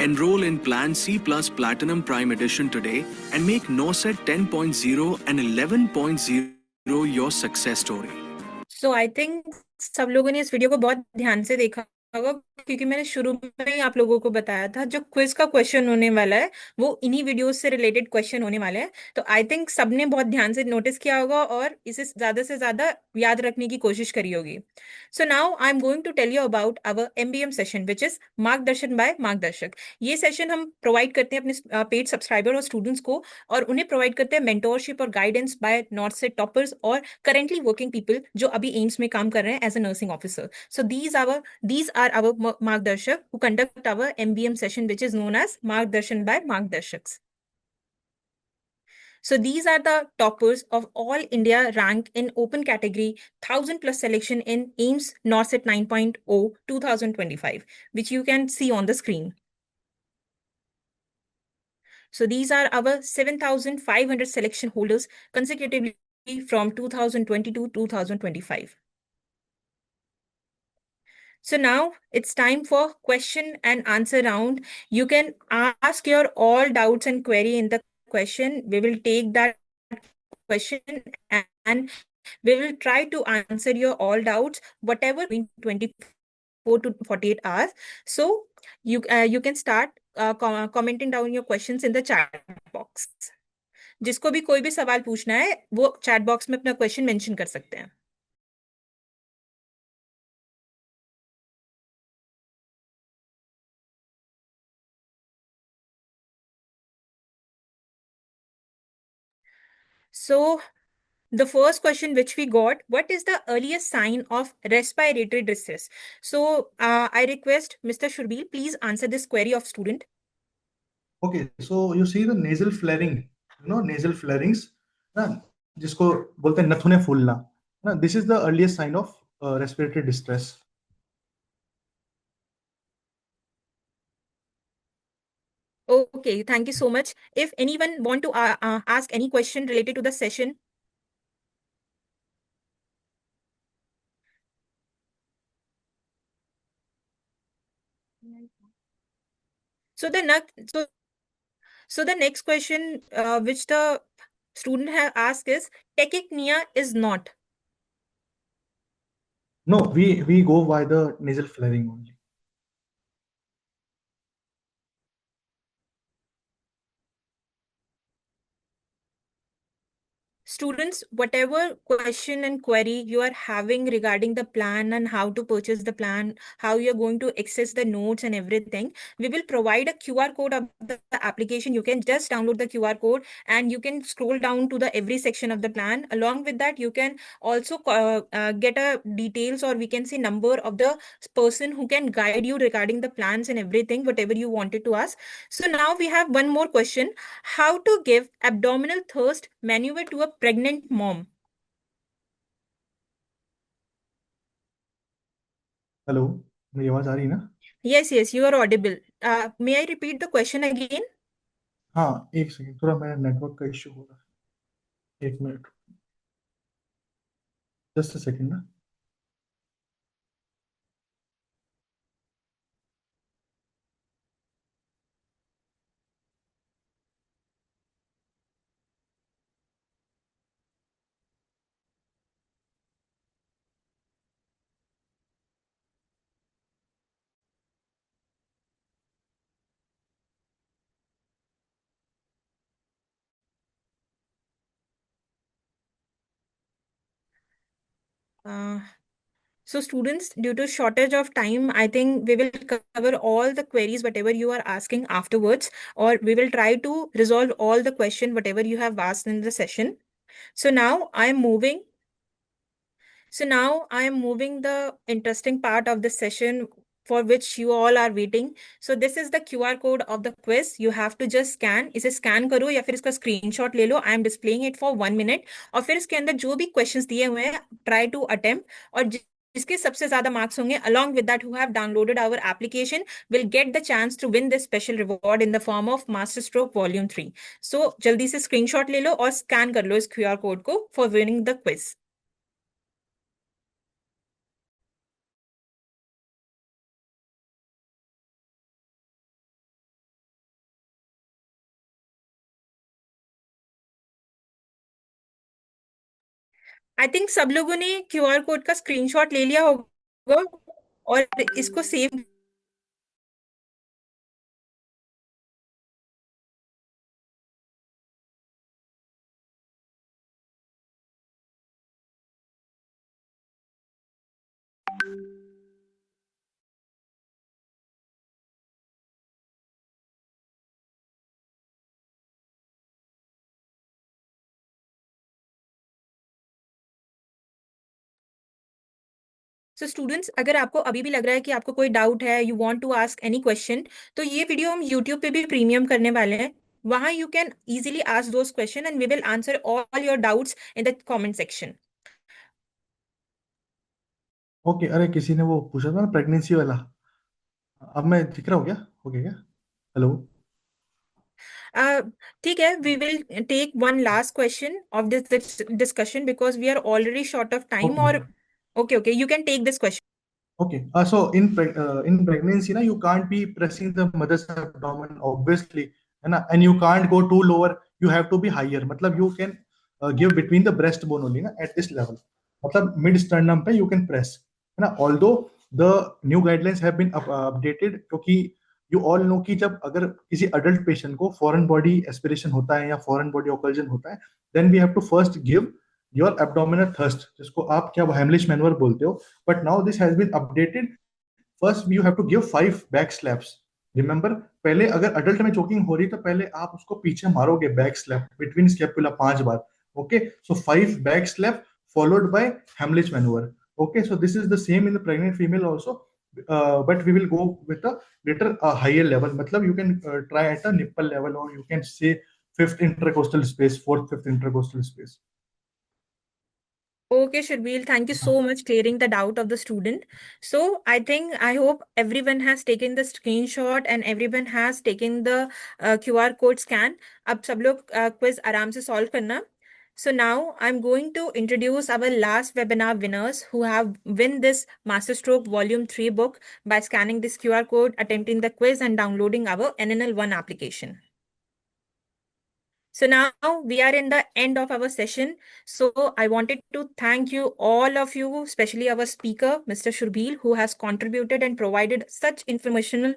Enroll in Plan C Plus Platinum Prime Edition today and make NORCET 10.0 and 11.0 your success story. So I think सब लोगों ने इस video को बहुत ध्यान से देखा होगा, क्योंकि मैंने शुरू में ही आप लोगों को बताया था जो क्विज का क्वेश्चन होने वाला है वो इन्हीं वीडियोस से रिलेटेड क्वेश्चन होने वाले हैं. तो आई थिंक सबने बहुत ध्यान से नोटिस किया होगा और इसे ज्यादा से ज्यादा याद रखने की कोशिश करी होगी. So now I am going to tell you about our MBM session which is Margdarshan by Margdarshak. ये सेशन हम प्रोवाइड करते हैं अपने पेड सब्सक्राइबर और स्टूडेंट्स को, और उन्हें प्रोवाइड करते हैं मेंटोरशिप और गाइडेंस बाय NORCET टॉपर्स और करेंटली वर्किंग पीपल जो अभी एम्स में काम कर रहे हैं as a nursing officer. So these are our Margdarshak who conduct our MBM session, which is known as Margdarshan by Margdarshaks. So these are the toppers of all India rank in open category 1000 plus selection in AIMS NORCET 9.0 2025, which you can see on the screen. So these are our 7,500 selection holders consecutively from 2022 to 2025. So now it's time for question and answer round. You can ask your all doubts and query in the question. We will take that question and we will try to answer your all doubts, whatever in 24 to 48 hours. So you can start commenting down your questions in the chat box. जिसको भी कोई भी सवाल पूछना है वो chat box में अपना क्वेश्चन मेंशन कर सकते हैं. So the first question which we got, what is the earliest sign of respiratory distress? So I request Mr. Shurbil, please answer this query of student. Okay, so you see the nasal flaring, nasal flarings, ना, जिसको बोलते हैं नथुने फूलना, ना, this is the earliest sign of respiratory distress. Okay, thank you so much. If anyone want to ask any question related to the session. So the next question which the student have asked is tachypnea is not. No, we go by the nasal flaring only. Students, whatever question and query you are having regarding the plan and how to purchase the plan, how you're going to access the notes and everything, we will provide a QR code of the application. You can just download the QR code and you can scroll down to the every section of the plan. Along with that, you can also get a details, or we can say number of the person who can guide you regarding the plans and everything, whatever you wanted to ask. So now we have one more question. How to give abdominal thrust maneuver to a pregnant mom? Hello, मेरी आवाज आ रही है ना? Yes, you are audible. May I repeat the question again? हाँ, एक second, थोड़ा मेरा network का इश्यू हो रहा है, 1 मिनट, जस्ट अ सेकंड ना. Uh, so students, due to shortage of time, I think we will cover all the queries, whatever you are asking afterwards, or we will try to resolve all the question, whatever you have asked in the session. So now I am moving So now I am moving the interesting part of the session for which you all are waiting. So this is the QR code of the quiz. You have to just scan. इसे scan करो या फिर इसका screenshot ले लो. I am displaying it for 1 minute. और फिर इसके अंदर जो भी questions दिए हुए हैं, try to attempt. और जिसके सबसे ज्यादा marks होंगे, along with that, who have downloaded our application, will get the chance to win this special reward in the form of Masterstroke Volume 3. So जल्दी से screenshot ले लो और scan कर लो इस QR code को for winning the quiz. I think सब लोगों ने क्यूआर कोड का स्क्रीनशॉट ले लिया होगा और इसको सेव सो स्टूडेंट्स, अगर आपको अभी भी लग रहा है कि आपको कोई डाउट है, you want to ask any question, तो ये वीडियो हम यूट्यूब पे भी प्रीमियम करने वाले हैं. वहां you can easily ask those question and we will answer all your doubts in the comment section. Okay, अरे किसी ने वो पूछा था ना प्रेगनेंसी वाला, अब मैं दिख रहा हूँ क्या? हो गया क्या? हेलो. ठीक है, we will take one last question of this discussion because we are already short of time. Okay. और okay, you can take this question. Okay, so in pregnancy, na, you can't be pressing the mother's abdomen, obviously, and you can't go too lower. You have to be higher. मतलब you can give between the breastbone only, na, at this level. मतलब mid sternum पे you can press, है ना. Although the new guidelines have been updated, क्योंकि you all know कि जब अगर किसी adult patient को foreign body aspiration होता है या foreign body occlusion होता है, then we have to first give your abdominal thrust, जिसको आप क्या हेमलिश मैनुअर बोलते हो. But now this has been updated. First you have to give 5 back slaps. Remember, पहले अगर अडल्ट में चोकिंग हो रही तो पहले आप उसको पीछे मारोगे बैक स्लैप बिटवीन स्कैपुला 5 बार. Okay, so 5 back slap followed by Heimlich manoeuvre. Okay, so this is the same in the pregnant female also, but we will go with a little higher level. मतलब you can try at a nipple level, or you can say fifth intercostal space, fourth, fifth intercostal space. Okay, Sharbeel, thank you so much clearing the doubt of the student. So I hope everyone has taken the screenshot and everyone has taken the QR code scan. अब सब लोग quiz आराम से solve करना. So now I'm going to introduce our last webinar winners who have win this Masterstroke Volume 3 book by scanning this QR code, attempting the quiz and downloading our NNL1 application. So now we are in the end of our session. So I wanted to thank you, all of you, especially our speaker, Mr. Shurbil, who has contributed and provided such information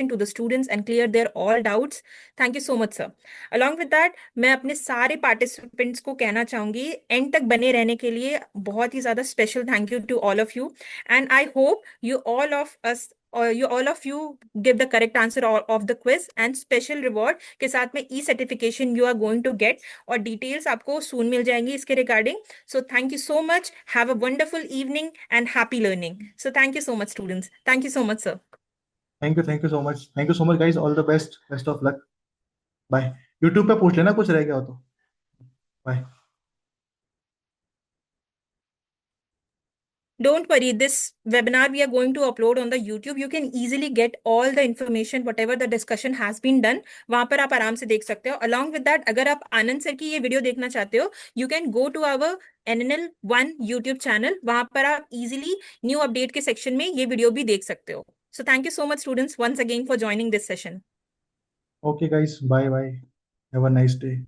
to the students and cleared their all doubts. Thank you so much, sir. Along with that, मैं अपने सारे participants को कहना चाहूंगी and तक बने रहने के लिए बहुत ही ज्यादा special thank you to all of you and I hope you all of you give the correct answer of the quiz and special reward के साथ में e-certification you are going to get और details आपको soon मिल जाएंगी इसके regarding. So thank you so much. Have a wonderful evening and happy learning. So thank you so much, students. Thank you so much, sir. Thank you so much. Thank you so much, guys. All the best. Best of luck. Bye. YouTube पे पूछ लेना कुछ रह गया हो तो. Bye. Don't worry, this webinar we are going to upload on the YouTube. You can easily get all the information, whatever the discussion has been done. वहां पर आप आराम से देख सकते हो. Along with that, अगर आप आनंद सर की ये वीडियो देखना चाहते हो, you can go to our NNL1 YouTube channel. वहां पर आप easily new update के section में ये वीडियो भी देख सकते हो. So thank you so much, students, once again for joining this session. Okay, guys. Bye. Have a nice day.